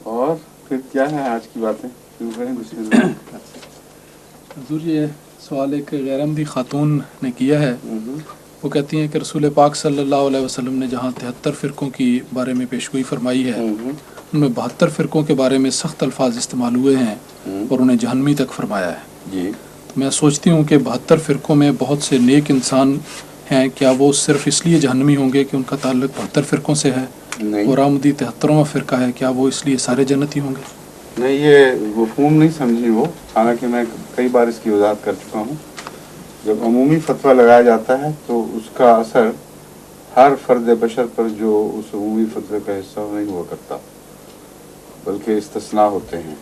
اور پھر کیا ہے آج کی باتیں شروع کریں؟ حضور یہ سوال ایک غیر احمدی خاتون نے کیا ہے. وہ کہتی ہیں کہ رسول پاک صلی اللہ علیہ وسلم نے جہاں 73 فرقوں کی بارے میں پیشگوئی فرمائی ہے ان میں 72 فرقوں کے بارے میں سخت الفاظ استعمال ہوئے ہیں اور انہیں جہنمی تک فرمایا ہے. جی تو میں سوچتی ہوں کہ 72 فرقوں میں بہت سے نیک انسان ہیں، کیا وہ صرف اس لیے جہنمی ہوں گے کہ ان کا تعلق 72 فرقوں سے ہے؟ اور احمدی 73واں فرقہ ہے، کیا وہ اس لیے سارے جنتی ہوں گے؟ نہیں، یہ مفہوم نہیں سمجھی وہ، حالانکہ میں کئی بار اس کی وضاحت کر چکا ہوں. جب عمومی فتویٰ لگایا جاتا ہے تو اس کا اثر ہر فرد بشر پر جو اس عمومی فتوے کا حصہ نہیں ہوا کرتا، بلکہ استثناء ہوتے ہیں،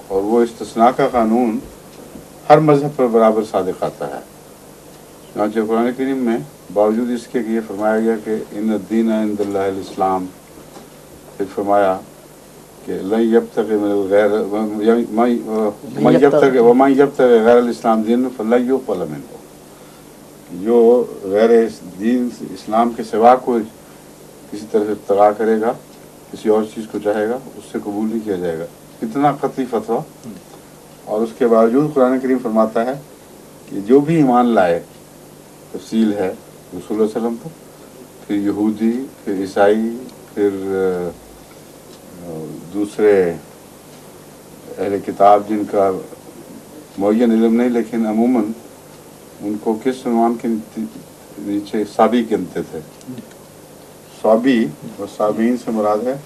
اور وہ استثناء کا قانون ہر مذہب پر برابر صادق آتا ہے. چنانچہ قرآن کریم میں باوجود اس کے کہ یہ فرمایا گیا کہ ان الدین عند اللہ الاسلام، پھر فرمایا کہ لن یبتغی من الغیر ومن یبتغی غیر الاسلام دین فلن یقبل منہ، جو غیر دین اسلام کے سوا کوئی کسی طرح ابتغاء کرے گا، کسی اور چیز کو چاہے گا، اس سے قبول نہیں کیا جائے گا. کتنا قطعی فتویٰ. اور اس کے باوجود قرآن کریم فرماتا ہے کہ جو بھی ایمان لائے، تفصیل ہے رسول اللہ علیہ وسلم پر، پھر یہودی، پھر عیسائی، پھر دوسرے اہل کتاب جن کا معین علم نہیں لیکن عموماً ان کو کس عنوان کے نیچے صابی کہتے تھے. صابی اور صابین سے مراد ہے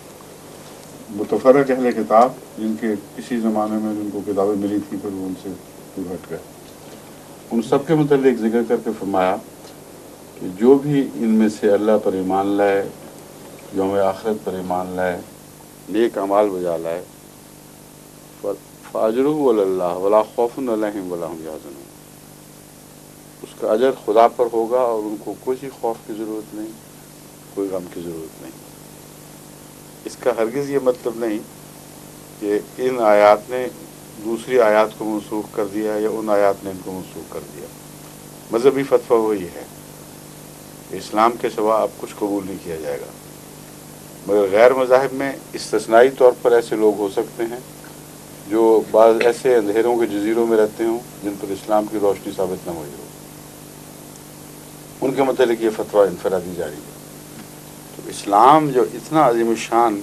متفرق اہل کتاب جن کے کسی زمانے میں جن کو کتابیں ملی تھیں پھر وہ ان سے دور ہٹ گئے. ان سب کے متعلق ذکر کر کے فرمایا کہ جو بھی ان میں سے اللہ پر ایمان لائے، یوم آخرت پر ایمان لائے، نیک اعمال بجا لائے، فاجرہ علی اللہ ولا خوف علیہم ولا ہم یحزنون، اس کا اجر خدا پر ہوگا اور ان کو کوئی خوف کی ضرورت نہیں، کوئی غم کی ضرورت نہیں. اس کا ہرگز یہ مطلب نہیں کہ ان آیات نے دوسری آیات کو منسوخ کر دیا یا ان آیات نے ان کو منسوخ کر دیا. مذہبی فتویٰ وہی ہے کہ اسلام کے سوا اب کچھ قبول نہیں کیا جائے گا، مگر غیر مذاہب میں استثنائی طور پر ایسے لوگ ہو سکتے ہیں جو بعض ایسے اندھیروں کے جزیروں میں رہتے ہوں جن پر اسلام کی روشنی ثابت نہ ہوئی ہو، ان کے متعلق یہ فتویٰ انفرادی جاری ہے. تو اسلام جو اتنا عظیم الشان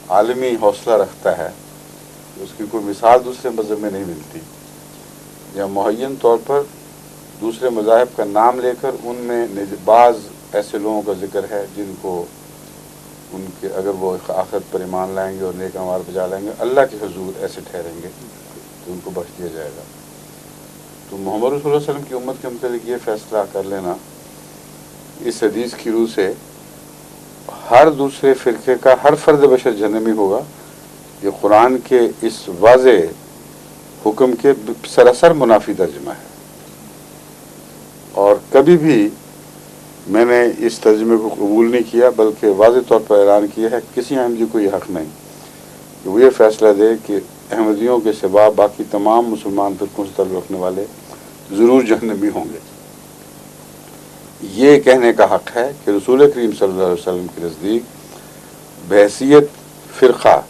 عالمی حوصلہ رکھتا ہے، اس کی کوئی مثال دوسرے مذہب میں نہیں ملتی. یا معین طور پر دوسرے مذاہب کا نام لے کر ان میں بعض ایسے لوگوں کا ذکر ہے جن کو ان کے اگر وہ آخرت پر ایمان لائیں گے اور نیک اعمال بجا لائیں گے، اللہ کے حضور ایسے ٹھہریں گے تو ان کو بخش دیا جائے گا. تو محمد رسول اللہ علیہ وسلم کی امت کے متعلق یہ فیصلہ کر لینا اس حدیث کی روح سے ہر دوسرے فرقے کا ہر فرد بشر جہنمی ہوگا، یہ قرآن کے اس واضح حکم کے سراسر منافی ترجمہ ہے. اور کبھی بھی میں نے اس ترجمے کو قبول نہیں کیا، بلکہ واضح طور پر اعلان کیا ہے کسی احمدی کو یہ حق نہیں کہ وہ یہ فیصلہ دے کہ احمدیوں کے سوا باقی تمام مسلمان فرقوں سے تعلق رکھنے والے ضرور جہنمی ہوں گے. یہ کہنے کا حق ہے کہ رسول کریم صلی اللہ علیہ وسلم کے نزدیک بحیثیت فرقہ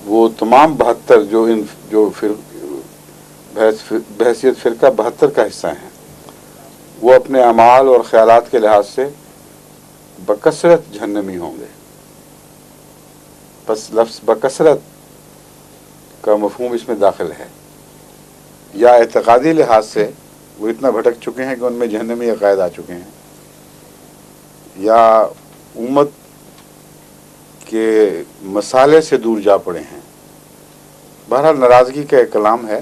وہ تمام 72 بحیثیت فرقہ 72 کا حصہ ہیں، وہ اپنے اعمال اور خیالات کے لحاظ سے بکثرت جہنمی ہوں گے. بس لفظ بکثرت کا مفہوم اس میں داخل ہے. یا اعتقادی لحاظ سے وہ اتنا بھٹک چکے ہیں کہ ان میں جہنمی عقائد آ چکے ہیں، یا امت کے مسالے سے دور جا پڑے ہیں. بہرحال ناراضگی کا ایک کلام ہے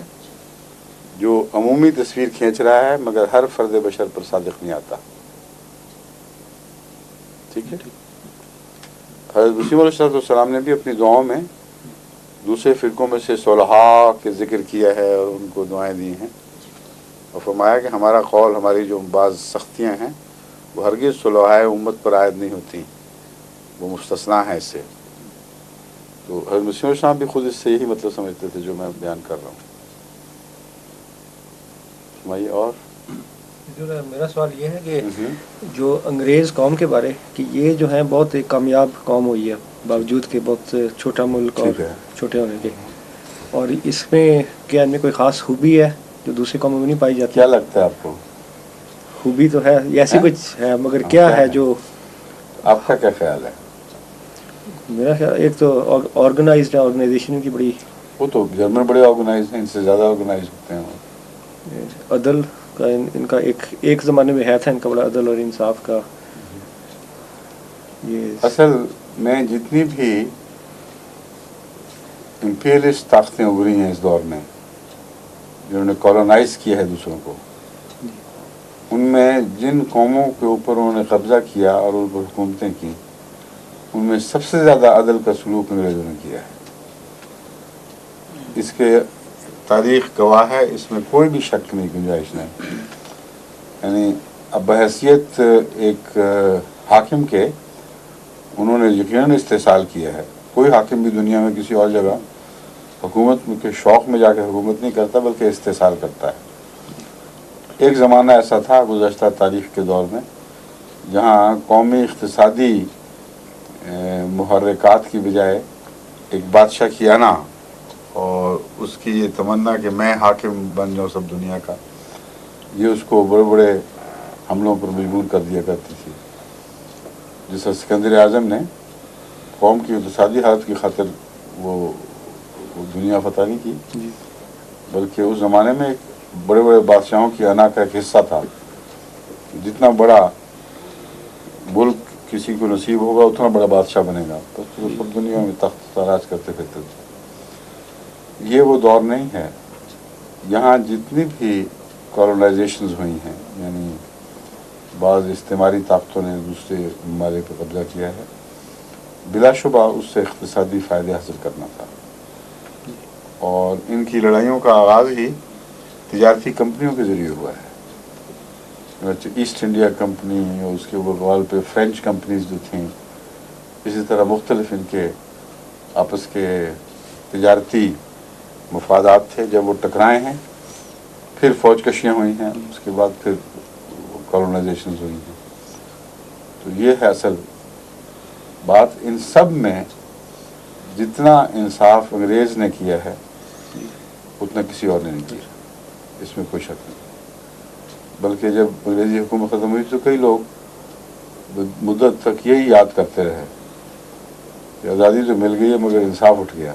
جو عمومی تصویر کھینچ رہا ہے مگر ہر فرد بشر پر صادق نہیں آتا. ٹھیک ہے. حضرت مسیم علیہ السلام نے بھی اپنی دعاؤں میں دوسرے فرقوں میں سے صلحاء کے ذکر کیا ہے اور ان کو دعائیں دی ہیں، اور فرمایا کہ ہمارا قول، ہماری جو بعض سختیاں ہیں وہ ہرگز صلحاء امت پر عائد نہیں ہوتی، وہ مستثنیٰ ہیں اس سے. تو حضرت مسیم علیہ السلام بھی خود اس سے یہی مطلب سمجھتے تھے جو میں بیان کر رہا ہوں. اور میرا سوال یہ ہے کہ جو انگریز قوم کے بارے کہ یہ جو ہیں بہت ایک کامیاب قوم ہوئی ہے باوجود کہ بہت چھوٹا ملک اور چھوٹے ہونے کے، اور اس میں کیا ان میں کوئی خاص خوبی ہے جو دوسری قوموں میں نہیں پائی جاتی؟ کیا لگتا ہے آپ کو؟ خوبی تو ہے ایسی کچھ ہے، مگر کیا ہے جو آپ کا کیا خیال ہے؟ میرا خیال ایک تو آرگنائزڈ ہے، آرگنائزیشن کی بڑی، وہ تو جرمن بڑے آرگنائز ہیں، ان سے زیادہ آرگنائز ہوتے ہیں. عدل کا ان کا ایک زمانے میں ہے تھا ان کا بڑا عدل اور انصاف کا. یہ اصل میں جتنی بھی امپیریلسٹ طاقتیں ابھری ہیں اس دور میں جنہوں نے کالونائز کیا ہے دوسروں کو، ان میں جن قوموں کے اوپر انہوں نے قبضہ کیا اور ان پر حکومتیں کی، ان میں سب سے زیادہ عدل کا سلوک انگریزوں نے کیا ہے. اس کے تاریخ گواہ ہے، اس میں کوئی بھی شک نہیں، گنجائش نہیں. یعنی اب بحیثیت ایک حاکم کے انہوں نے یقیناً استحصال کیا ہے. کوئی حاکم بھی دنیا میں کسی اور جگہ حکومت کے شوق میں جا کے حکومت نہیں کرتا بلکہ استحصال کرتا ہے. ایک زمانہ ایسا تھا گزشتہ تاریخ کے دور میں جہاں قومی اقتصادی محرکات کی بجائے ایک بادشاہ کی انا اور اس کی یہ تمنا کہ میں حاکم بن جاؤں سب دنیا کا، یہ اس کو بڑے بڑے حملوں پر مجبور کر دیا کرتی تھی. جس طرح سکندر اعظم نے قوم کی اقتصادی حالت کی خاطر وہ دنیا فتح نہیں کی، بلکہ اس زمانے میں ایک بڑے بڑے بادشاہوں کی انا کا ایک حصہ تھا. جتنا بڑا ملک کسی کو نصیب ہوگا اتنا بڑا بادشاہ بنے گا، تو سب دنیا میں تخت تاراج کرتے پھرتے تھے. یہ وہ دور نہیں ہے. یہاں جتنی بھی کالونائزیشنز ہوئی ہیں، یعنی بعض استعماری طاقتوں نے دوسرے ممالک پہ قبضہ کیا ہے، بلا شبہ اس سے اقتصادی فائدے حاصل کرنا تھا. اور ان کی لڑائیوں کا آغاز ہی تجارتی کمپنیوں کے ذریعے ہوا ہے. ایسٹ انڈیا کمپنی اور اس کے بغال پہ فرینچ کمپنیز جو تھیں، اسی طرح مختلف ان کے آپس کے تجارتی مفادات تھے. جب وہ ٹکرائے ہیں پھر فوج کشیاں ہوئی ہیں، اس کے بعد پھر کالونائزیشنز ہوئی ہیں. تو یہ ہے اصل بات. ان سب میں جتنا انصاف انگریز نے کیا ہے اتنا کسی اور نے نہیں کیا، اس میں کوئی شک نہیں. بلکہ جب انگریزی حکومت ختم ہوئی تو کئی لوگ مدت تک یہی یاد کرتے رہے کہ آزادی تو مل گئی ہے مگر انصاف اٹھ گیا.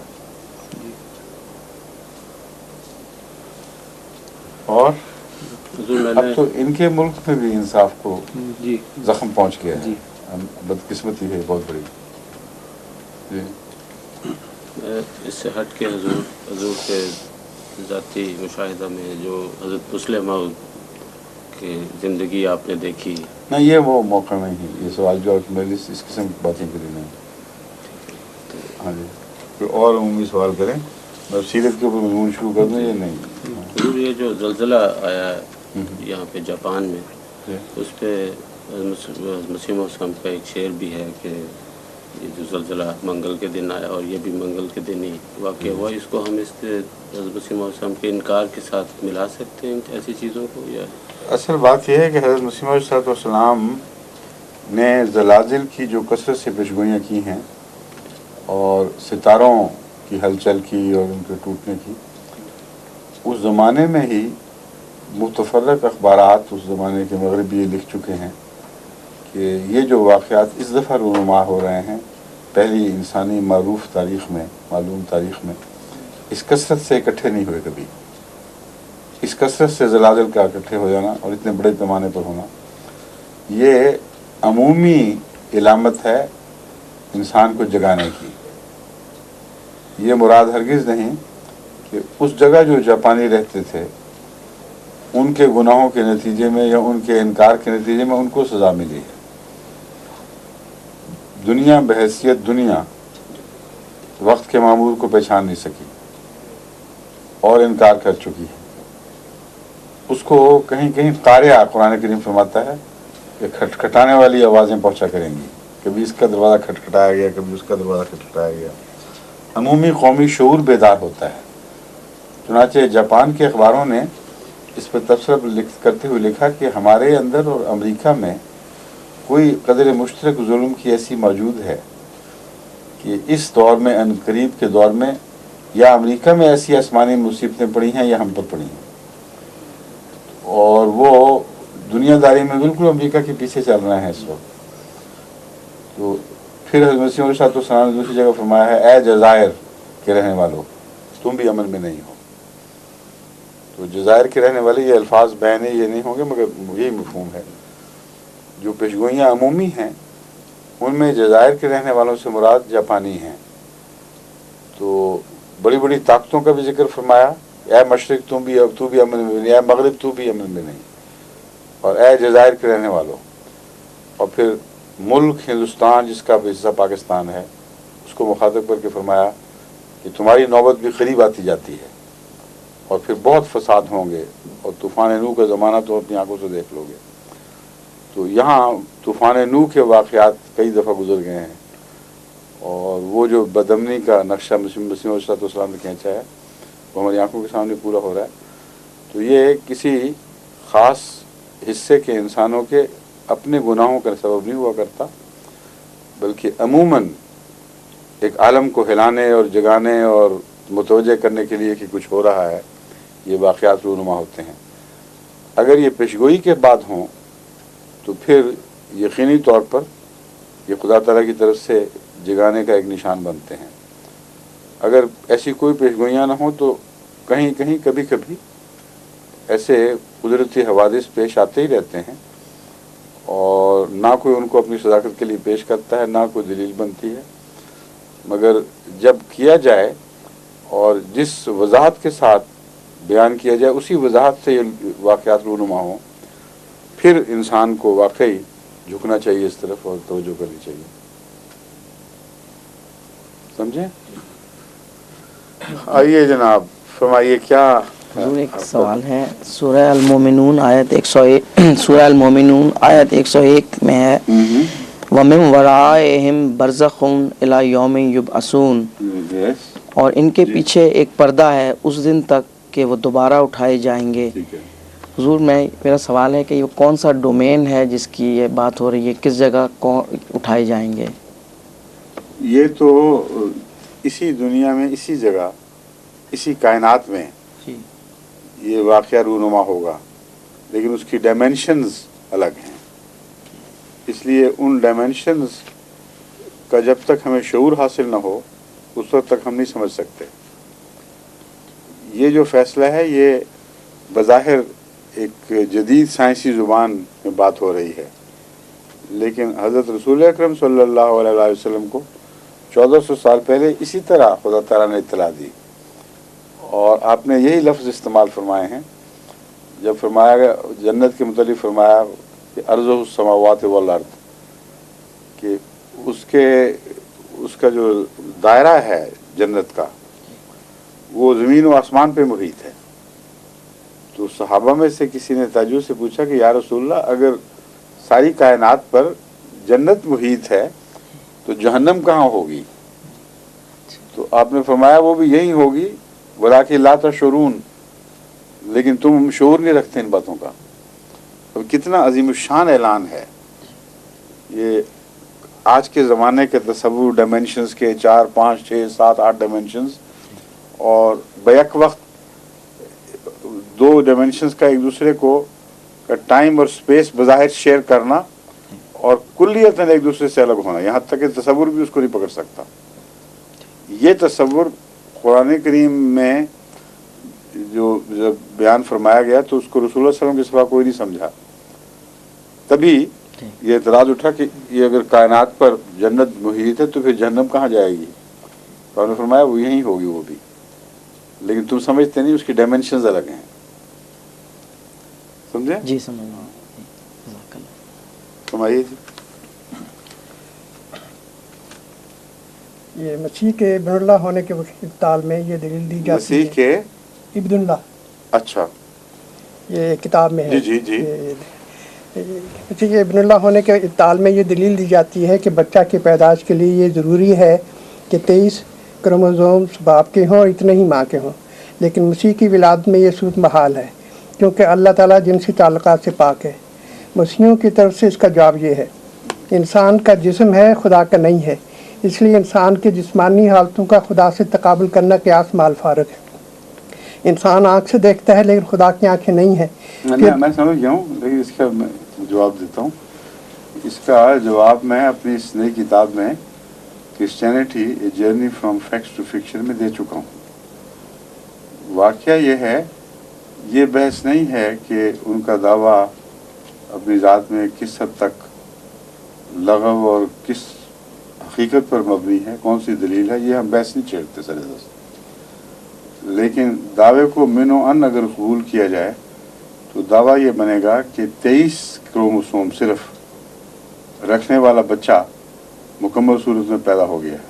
اور اب تو ان کے ملک میں بھی انصاف کو زخم پہنچ گیا ہے. بدقسمتی ہے بہت بڑی. اس سے ہٹ کے حضور کے ذاتی مشاہدہ میں جو حضرت مسلم موعود کی زندگی آپ نے دیکھی؟ نہیں، یہ وہ موقع نہیں ہے، یہ سوال جو میری اس قسم کی باتیں کے لیے نہیں. ہاں جی، کوئی اور عمومی سوال کریں. میں سیرت کے اوپر مضمون شروع کر دوں. یہ نہیں حضور یہ جو زلزلہ آیا ہے یہاں پہ جاپان میں، اس پہ مسیح موسم کا ایک شعر بھی ہے کہ یہ جو زلزلہ منگل کے دن آیا اور یہ بھی منگل کے دن ہی واقع ہوا. اس کو ہم اس مسیح موسم کے انکار کے ساتھ ملا سکتے ہیں ایسی چیزوں کو؟ یا اصل بات یہ ہے کہ حضرت مسیح موعود صلی اللہ علیہ وسلم نے زلازل کی جو کثرت سے پیشگوئیاں کی ہیں اور ستاروں کی ہلچل کی اور ان کے ٹوٹنے کی، اس زمانے میں ہی متفرق اخبارات اس زمانے کے مغربی یہ لکھ چکے ہیں کہ یہ جو واقعات اس دفعہ رونما ہو رہے ہیں پہلی انسانی معلوم تاریخ میں اس کثرت سے اکٹھے نہیں ہوئے کبھی. اس کثرت سے زلازل کا اکٹھے ہو جانا اور اتنے بڑے پیمانے پر ہونا یہ عمومی علامت ہے انسان کو جگانے کی. یہ مراد ہرگز نہیں کہ اس جگہ جو جاپانی رہتے تھے ان کے گناہوں کے نتیجے میں یا ان کے انکار کے نتیجے میں ان کو سزا ملی ہے. دنیا بحیثیت دنیا وقت کے معمول کو پہچان نہیں سکی اور انکار کر چکی ہے. اس کو کہیں کہیں قاریہ قرآن کریم فرماتا ہے کہ کھٹکھٹانے والی آوازیں پہنچا کریں گی. کبھی اس کا دروازہ کھٹکھٹایا گیا، کبھی اس کا دروازہ کھٹکھٹایا گیا. عمومی قومی شعور بیدار ہوتا ہے. چنانچہ جاپان کے اخباروں نے اس پر تبصرہ کرتے ہوئے لکھا کہ ہمارے اندر اور امریکہ میں کوئی قدر مشترک ظلم کی ایسی موجود ہے کہ اس دور میں ان قریب کے دور میں یا امریکہ میں ایسی آسمانی مصیبتیں پڑی ہیں یا ہم پر پڑی ہیں، اور وہ دنیا داری میں بالکل امریکہ کے پیچھے چل رہے ہیں اس وقت. تو پھر حضرت مسیح علیہ السلام نے دوسری جگہ فرمایا ہے اے جزائر کے رہنے والوں تم بھی امن میں نہیں ہو. تو جزائر کے رہنے والے یہ الفاظ بیان یہ نہیں ہوں گے، مگر یہی مفہوم ہے. جو پیشگوئیاں عمومی ہیں ان میں جزائر کے رہنے والوں سے مراد جاپانی ہیں. تو بڑی بڑی طاقتوں کا بھی ذکر فرمایا، اے مشرق تو بھی امن میں نہیں، اے مغرب تو بھی امن میں نہیں، اور اے جزائر کے رہنے والوں. اور پھر ملک ہندوستان جس کا بھی حصہ پاکستان ہے اس کو مخاطب کر کے فرمایا کہ تمہاری نوبت بھی قریب آتی جاتی ہے اور پھر بہت فساد ہوں گے، اور طوفان نوح کا زمانہ تو اپنی آنکھوں سے دیکھ لو گے. تو یہاں طوفان نوح کے واقعات کئی دفعہ گزر گئے ہیں، اور وہ جو بدامنی کا نقشہ مسیح علیہ السلام نے کھینچا ہے وہ ہماری آنکھوں کے سامنے پورا ہو رہا ہے. تو یہ کسی خاص حصے کے انسانوں کے اپنے گناہوں کا سبب نہیں ہوا کرتا، بلکہ عموماً ایک عالم کو ہلانے اور جگانے اور متوجہ کرنے کے لیے کہ کچھ ہو رہا ہے یہ واقعات رونما ہوتے ہیں. اگر یہ پیشگوئی کے بعد ہوں تو پھر یقینی طور پر یہ خدا تعالیٰ کی طرف سے جگانے کا ایک نشان بنتے ہیں. اگر ایسی کوئی پیشگوئیاں نہ ہوں تو کہیں کہیں کبھی کبھی ایسے قدرتی حوادث پیش آتے ہی رہتے ہیں، اور نہ کوئی ان کو اپنی صداقت کے لیے پیش کرتا ہے، نہ کوئی دلیل بنتی ہے. مگر جب کیا جائے اور جس وضاحت کے ساتھ بیان کیا جائے اسی وضاحت سے یہ واقعات رونما ہوں، پھر انسان کو واقعی جھکنا چاہیے اس طرف اور توجہ کرنی چاہیے. سمجھیں؟ آئیے جناب فرمائیے کیا. حضور ایک سوال ہے، سورہ المومنون آیت 101 میں ہے وَمِن وَرَائِهِمْ بَرْزَخٌ إِلَى يَوْمِ يُبْعَثُونَ، اور ان کے پیچھے ایک پردہ ہے اس دن تک کہ وہ دوبارہ اٹھائے جائیں گے. حضور میرا سوال ہے کہ یہ کون سا ڈومین ہے جس کی یہ بات ہو رہی ہے، کس جگہ اٹھائے جائیں گے؟ یہ تو اسی دنیا میں، اسی جگہ، اسی کائنات میں یہ واقعہ رونما ہوگا، لیکن اس کی ڈائمینشنز الگ ہیں. اس لیے ان ڈائمینشنز کا جب تک ہمیں شعور حاصل نہ ہو اس وقت تک ہم نہیں سمجھ سکتے. یہ جو فیصلہ ہے یہ بظاہر ایک جدید سائنسی زبان میں بات ہو رہی ہے، لیکن حضرت رسول اکرم صلی اللہ علیہ وسلم کو 1400 سال پہلے اسی طرح خدا تعالیٰ نے اطلاع دی، اور آپ نے یہی لفظ استعمال فرمائے ہیں جب فرمایا گیا جنت کے متعلق، فرمایا کہ ارض السماوات والارض، کہ اس کا جو دائرہ ہے جنت کا وہ زمین و آسمان پہ محیط ہے. تو صحابہ میں سے کسی نے تعجب سے پوچھا کہ یا رسول اللہ اگر ساری کائنات پر جنت محیط ہے تو جہنم کہاں ہوگی؟ تو آپ نے فرمایا وہ بھی یہی ہوگی، ولیکن لا تشعرون، لیکن تم شعور نہیں رکھتے ان باتوں کا. اب کتنا عظیم الشان اعلان ہے یہ. آج کے زمانے کے تصور ڈائمینشنز کے 4 5 6 7 8 ڈائمینشنز، اور بیک وقت 2 ڈائمینشنز کا ایک دوسرے کو ٹائم اور اسپیس بظاہر شیئر کرنا اور کلیتاً ایک دوسرے سے الگ ہونا، یہاں تک کہ تصور بھی اس کو نہیں پکڑ سکتا. یہ تصور قرآن کریم میں جو جب بیان فرمایا گیا تو اس کو رسول اللہ صلی اللہ علیہ وسلم کے سوا کوئی نہیں سمجھا. تبھی یہ اعتراض اٹھا کہ یہ اگر کائنات پر جنت محیط ہے تو پھر جہنم کہاں جائے گی؟ تو آپ نے فرمایا وہ یہیں ہوگی وہ بھی، لیکن تم سمجھتے نہیں، اس کی ڈائمینشنز الگ ہیں. سمجھے؟ جی سمجھ. فرمائیے جی. یہ مسیح کے ابن اللہ ہونے کے ابطال میں یہ دلیل دی جاتی ہے. مسیح کے ابن اللہ، اچھا یہ کتاب میں ہے. جی جی. مسیح کے ابن اللہ ہونے کے ابطال میں یہ دلیل دی جاتی ہے کہ بچہ کی پیدائش کے لیے یہ ضروری ہے کہ 23 کروموزومز باپ کے ہوں اور اتنے ہی ماں کے ہوں، لیکن مسیح کی ولادت میں یہ صورت محال ہے. क्योंकि अल्लाह ताला जिनसी ताल्लुकात से पाक है। मसीहों की तरफ से इसका जवाब ये है, इंसान का जिस्म है, खुदा का नहीं है, इसलिए इंसान की जिस्मानी हालतों का खुदा से तकाबुल करना क़ियास माल फारिग है। इंसान आँख से देखता है लेकिन खुदा की आँखें नहीं हैं। मैं समझ गया हूँ, लेकिन इसका मैं जवाब देता हूँ। इसका जवाब मैं अपनी इस नई किताब में Christianity a journey from facts to fiction में दे चुका हूँ। वाक़या ये है, ये बहस नहीं है कि उनका दावा अपनी ज़ात में किस हद तक लगव और किस हकीकत पर मबनी है, कौन सी दलील है, ये हम बहस नहीं छेड़ते सरेदस्त। लेकिन दावे को मिनो अन अगर कबूल किया जाए तो दावा ये बनेगा कि 23 क्रोमोसोम सिर्फ रखने वाला बच्चा मुकम्मल सूरत में पैदा हो गया है,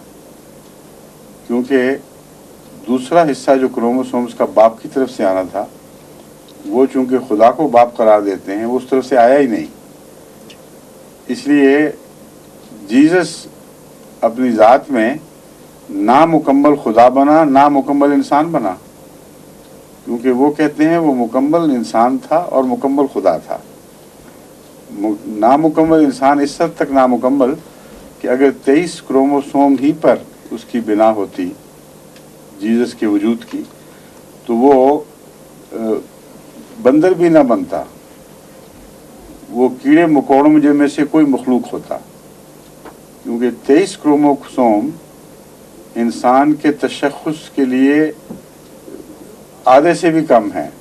क्योंकि दूसरा हिस्सा जो क्रोमोसोम्स का बाप की तरफ से आना था वो चूंकि खुदा को बाप करार देते हैं, वो उस तरफ से आया ही नहीं। इसलिए जीसस अपनी ज़ात में ना मुकम्मल खुदा बना ना मुकम्मल इंसान बना, क्योंकि वो कहते हैं वो मुकम्मल इंसान था और मुकम्मल खुदा था। नामुकम्मल इंसान इस हद तक नामुकम्मल कि अगर 23 क्रोमोसोम ही पर उसकी बिना होती जीसस के वजूद की, तो वो बंदर भी ना बनता, वो कीड़े मकोड़ों में से कोई मखलूक होता, क्योंकि 23 क्रोमोसोम इंसान के तशख़्ख़ुस के लिए आधे से भी कम है।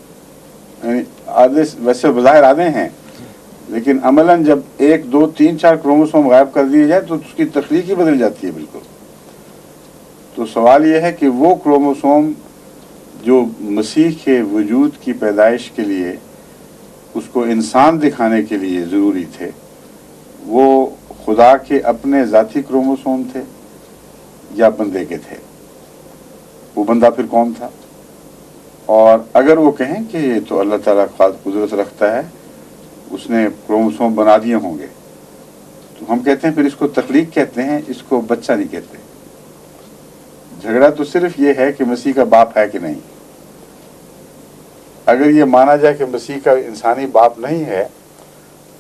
आधे वैसे बज़ाहिर आधे हैं, लेकिन अमलन जब 1, 2, 3, 4 क्रोमोसोम गायब कर दिए जाए तो उसकी तख्लीक ही बदल जाती है बिल्कुल। तो सवाल यह है कि वो क्रोमोसोम जो मसीह के वजूद की पैदाइश के लिए, उसको इंसान दिखाने के लिए ज़रूरी थे, वो खुदा के अपने ज़ाती क्रोमोसोम थे या बंदे के थे? वो बंदा फिर कौन था? और अगर वो कहें कि ये तो अल्लाह ताला कुदरत रखता है, उसने क्रोमोसोम बना दिए होंगे, तो हम कहते हैं फिर इसको तख्लीक कहते हैं, इसको बच्चा नहीं कहते। झगड़ा तो सिर्फ ये है कि मसीह का बाप है कि नहीं। अगर ये माना जाए कि मसीह का इंसानी बाप नहीं है,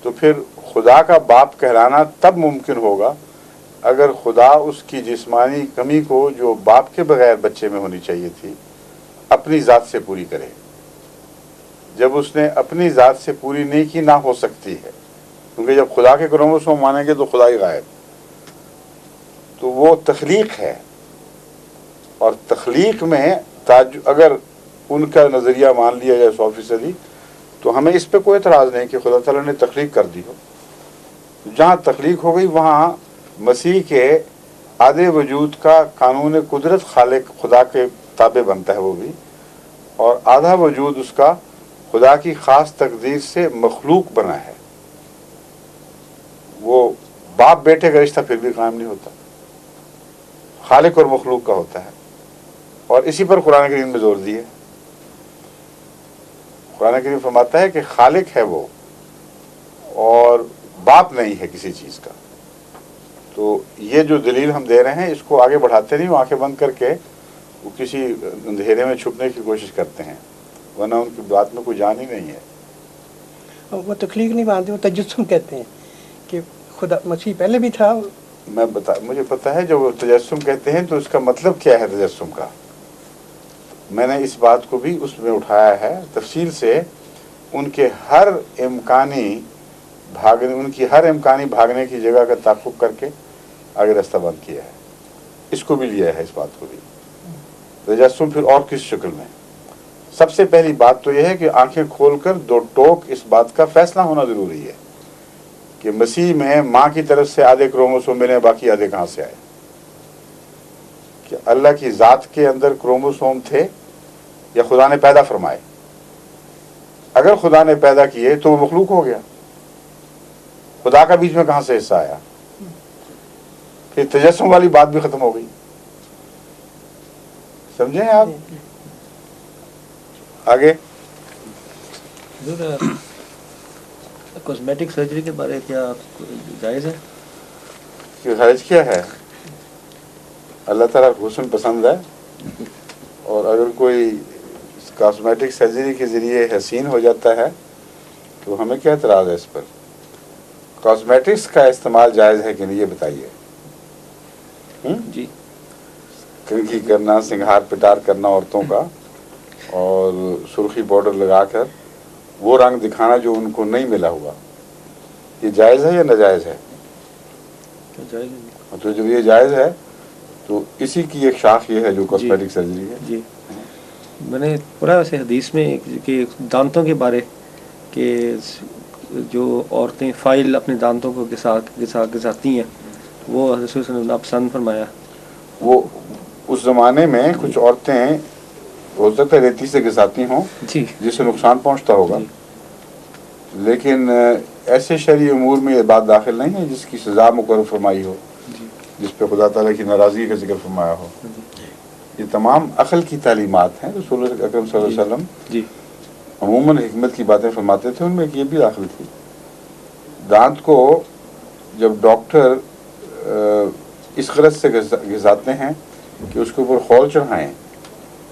तो फिर खुदा का बाप कहलाना तब मुमकिन होगा अगर खुदा उसकी जिस्मानी कमी को जो बाप के बगैर बच्चे में होनी चाहिए थी अपनी ज़ात से पूरी करे। जब उसने अपनी ज़ात से पूरी नहीं की, ना हो सकती है, क्योंकि जब खुदा के क्रोमोसोम मानेंगे तो खुदा ही गायब, तो वो तख्लीक है। और तख्लीक में अगर उनका नज़रिया मान लिया जाए 100%, तो हमें इस पे कोई एतराज़ नहीं कि खुदा ताला ने तख्लीक कर दी हो। जहाँ तख्लीक हो गई वहाँ मसीह के आधे वजूद का कानून कुदरत खालिक खुदा के ताबे बनता है वो भी, और आधा वजूद उसका खुदा की ख़ास तकदीर से मखलूक बना है। वो बाप बेटे का रिश्ता फिर भी कायम नहीं होता, खालिक और मखलूक का होता है। और इसी पर कुरान करीम में जोर दिया। कुरान करीम फरमाता है कि खालिक है वो और बाप नहीं है किसी चीज़ का। तो ये जो दलील हम दे रहे हैं इसको आगे बढ़ाते नहीं, आंखें बंद करके वो किसी अंधेरे में छुपने की कोशिश करते हैं, वरना उनकी बात में कोई जान ही नहीं है। वो तख्लीक नहीं मानते, वो तजस्सुम कहते हैं कि खुदा मसीह पहले भी था। मुझे पता है, जो वो तजस्सुम कहते हैं तो उसका मतलब क्या है तजस्सुम का। मैंने इस बात को भी उसमें उठाया है तफसील से। उनकी हर इम्कानी भागने की जगह का ताक़ुब करके आगे रास्ता बंद किया है। इसको भी लिया है, इस बात को भी। तजस्सुम फिर और किस शक्ल में? सबसे पहली बात तो यह है कि आंखें खोलकर दो टोक इस बात का फैसला होना ज़रूरी है कि मसीह में माँ की तरफ से आधे क्रोमोसोम मिले, बाकी आधे कहाँ से आए? कि अल्लाह की ज़ात के अंदर क्रोमोसोम थे या खुदा ने पैदा फरमाए? अगर खुदा ने पैदा किए तो वो मखलूक हो गया, खुदा का बीच में कहाँ से हिस्सा आया? फिर तजस्सुम वाली बात भी ख़त्म हो गई। समझे आप? आगे कॉस्मेटिक सर्जरी के बारे क्या जायज़ है? कि हर्ज क्या है? अल्लाह ताला को हुस्न पसंद है, और अगर कोई कॉस्मेटिक सर्जरी के ज़रिए हसीन हो जाता है, तो हमें क्या एतराज़ है इस पर? कॉस्मेटिक्स का इस्तेमाल जायज़ है कि नहीं, ये बताइए। जी कंघी करना, सिंगार पिटार करना औरतों का, और सुर्खी पाउडर लगाकर वो रंग दिखाना जो उनको नहीं मिला हुआ, ये जायज़ है या नाजायज़ है? तो जब ये जायज़ है तो इसी की एक शाख ये है जो कॉस्मेटिक सर्जरी है। जी मैंने पढ़ा वैसे हदीस में कि दांतों के बारे कि जो औरतें फाइल अपने दांतों को घिसाती हैं, वो रसूल सल्लल्लाहु अलैहि वसल्लम ने नापसंद फरमाया। वो उस ज़माने में कुछ औरतें हो सकता है रेती से घिसाती हों जी जिससे नुकसान पहुंचता होगा, जी। लेकिन ऐसे शरई उमूर में ये बात दाखिल नहीं है जिसकी सज़ा मुकर्रर फरमाई हो, जिस पे खुदा ताला की नाराज़गी का जिक्र फरमाया हो। ये तमाम अक़ल की तालीमात हैं। रसूल अकरम सल्लल्लाहु अलैहि वसल्लम जी अमूमन हिकमत की बातें फरमाते थे, उनमें एक ये भी दाखिल थी। दांत को जब डॉक्टर इस गरज से घिसाते हैं कि उसके ऊपर खौल चढ़ाएं,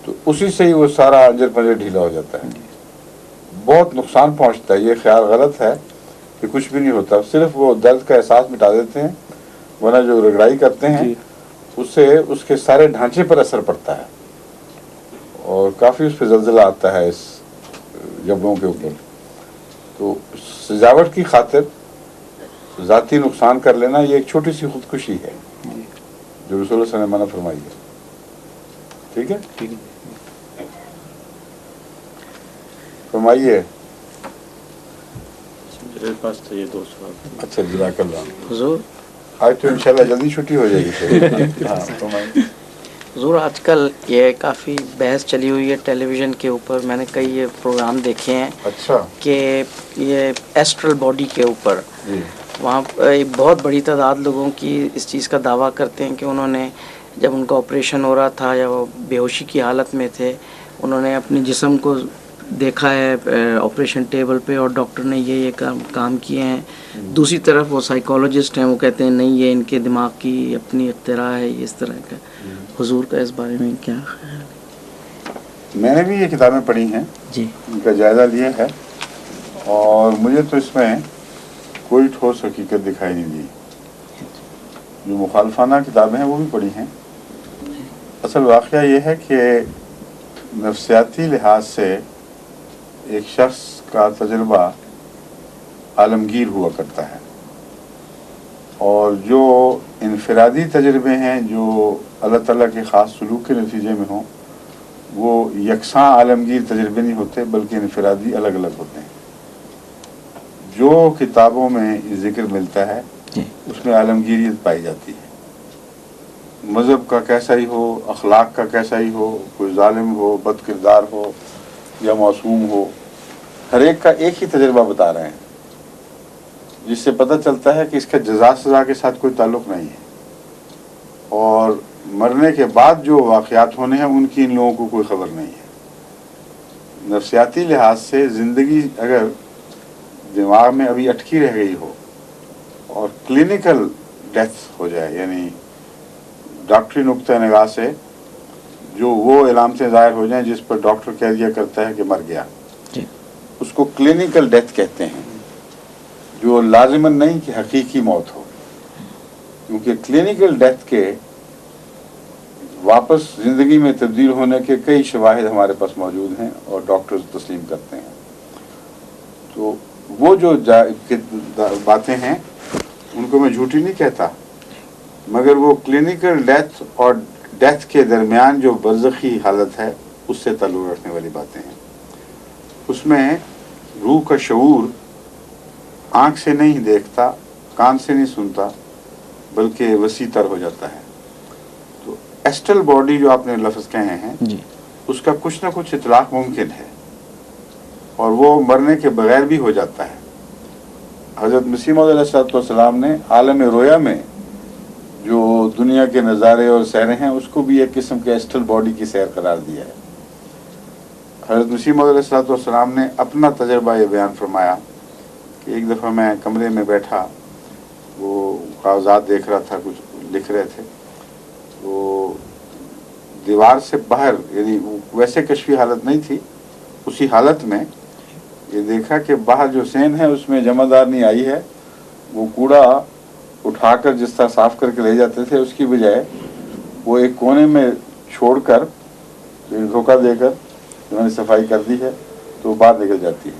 तो उसी से ही वो सारा अंजर पंजर ढीला हो जाता है, बहुत नुकसान पहुंचता है। ये ख्याल गलत है कि कुछ भी नहीं होता, सिर्फ वो दर्द का एहसास मिटा देते हैं, वरना जो रगड़ाई करते हैं उससे उसके सारे ढांचे पर असर पड़ता है और काफ़ी उस पर जल्जला आता है इस जबड़ों के ऊपर। तो सजावट की खातिर ज़ाती नुकसान कर लेना ये एक छोटी सी खुदकुशी है जो रसूल सल्लल्लाहु अलैहि वसल्लम ने मना फरमाई है। ठीक है, फरमाइए। मेरे पास तो ये 2 सवाल। अच्छा, जज़ाकल्लाह। हुजूर आज तो इंशाल्लाह जल्दी छुट्टी हो जाएगी फिर। हाँ, फरमाइए। हुजूर आजकल ये काफ़ी बहस चली हुई है टेलीविज़न के ऊपर, मैंने कई ये प्रोग्राम देखे हैं अच्छा कि ये एस्ट्रल बॉडी के ऊपर जी, वहाँ एक बहुत बड़ी तादाद लोगों की इस चीज़ का दावा करते हैं कि उन्होंने जब उनका ऑपरेशन हो रहा था या वो बेहोशी की हालत में थे, उन्होंने अपने जिस्म को देखा है ऑपरेशन टेबल पे और डॉक्टर ने ये काम किए हैं। दूसरी तरफ वो साइकोलॉजिस्ट हैं, वो कहते हैं नहीं ये इनके दिमाग की अपनी इख्तिरा है, ये इस तरह का। हुजूर का इस बारे में क्या ख्याल है? मैंने भी ये किताबें पढ़ी हैं, जी उनका जायज़ा लिया है, और मुझे तो इसमें कोई ठोस हकीकत दिखाई नहीं दी। जो मुखालफाना किताबें हैं वो भी पढ़ी हैं। असल वाक़या ये है कि नफ्सियाती लिहाज से एक शख्स का तजुर्बा आलमगीर हुआ करता है, और जो इनफरादी तजुर्बे हैं जो अल्लाह ताला के ख़ास सलूक के नतीजे में हों, वो यकसां आलमगीर तजुर्बे नहीं होते बल्कि इनफरादी अलग अलग होते हैं। जो किताबों में ज़िक्र मिलता है उसमें आलमगीरियत पाई जाती है। मज़हब का कैसा ही हो, अखलाक का कैसा ही हो, कोई जालिम हो, बदकिरदार हो या मासूम हो, हर एक का एक ही तजुर्बा बता रहे हैं, जिससे पता चलता है कि इसका जज़ा सज़ा के साथ कोई ताल्लुक़ नहीं है, और मरने के बाद जो वाक़यात होने हैं उनकी इन लोगों को कोई ख़बर नहीं है। नफ्सियाती लिहाज से ज़िंदगी अगर दिमाग में अभी अटकी रह गई हो और क्लिनिकल डेथ हो जाए, यानी डॉक्टरी नुक्ता निगाह से जो वो इलामतें ज़ाहिर हो जाएं जिस पर डॉक्टर कह दिया करता है कि मर गया, उसको क्लिनिकल डेथ कहते हैं, जो लाजिमन नहीं कि हकीकी मौत हो, क्योंकि क्लिनिकल डेथ के वापस ज़िंदगी में तब्दील होने के कई शवाहिद हमारे पास मौजूद हैं और डॉक्टर्स तस्लीम करते हैं। तो वो जो बातें हैं उनको मैं झूठी नहीं कहता, मगर वो क्लिनिकल डेथ और डेथ के दरमियान जो बरज़खी हालत है उससे ताल्लुक़ रखने वाली बातें हैं। उसमें रूह का शऊर आँख से नहीं देखता, कान से नहीं सुनता, बल्कि वसी तर हो जाता है। तो एस्ट्रल बॉडी जो आपने लफ्ज़ कहे हैं जी, उसका कुछ ना कुछ इतलाक़ मुमकिन है, और वो मरने के बगैर भी हो जाता है। हज़रत मसीह मौऊद अलैहिस्सलाम ने आलम रोया में जो दुनिया के नज़ारे और सैरें हैं उसको भी एक किस्म के एस्ट्रल बॉडी की सैर करार दिया है। हज़रत मसीह मौऊद अलैहिस्सलाम ने अपना तजर्बा ये बयान फरमाया कि एक दफ़ा मैं कमरे में बैठा, वो कागज़ात देख रहा था, कुछ लिख रहे थे, तो दीवार से बाहर, यानी वैसे कश्फी हालत नहीं थी, उसी हालत में ये देखा कि बाहर जो सेन है उसमें जमादारनी आई है, वो कूड़ा उठाकर जिस तरह साफ करके ले जाते थे उसकी बजाय वो एक कोने में छोड़कर धोखा देकर उन्होंने सफाई कर दी है तो बाहर निकल जाती है।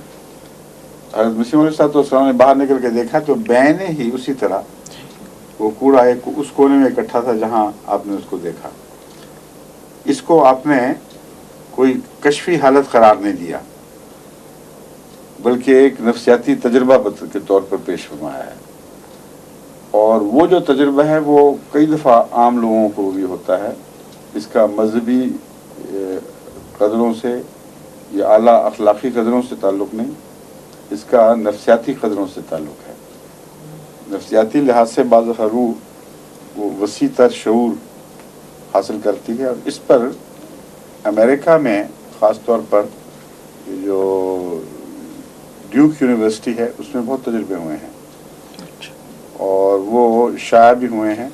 हज़रत मसीह मौऊद ने बाहर निकल के देखा तो बैने ही उसी तरह वो कूड़ा एक उस कोने में इकट्ठा था जहां आपने उसको देखा। इसको आपने कोई कश्फी हालत करार नहीं दिया बल्कि एक नफ्सियाती तजुर्बा के तौर पर पेश फरमाया है। और वो जो तजुर्बा है वो कई दफ़ा आम लोगों को भी होता है। इसका मजहबी कदरों से या आला अखलाकी कदरों से ताल्लुक़ नहीं, इसका नफ्सियाती कदरों से ताल्लुक़ है। नफ्सियाती लिहाज से बाज़ रूह वो वसी तर शऊर हासिल करती है और इस पर अमेरिका में ख़ास तौर पर जो ड्यूक यूनिवर्सिटी है उसमें बहुत तजुर्बे हुए हैं और वो शाया भी हुए हैं।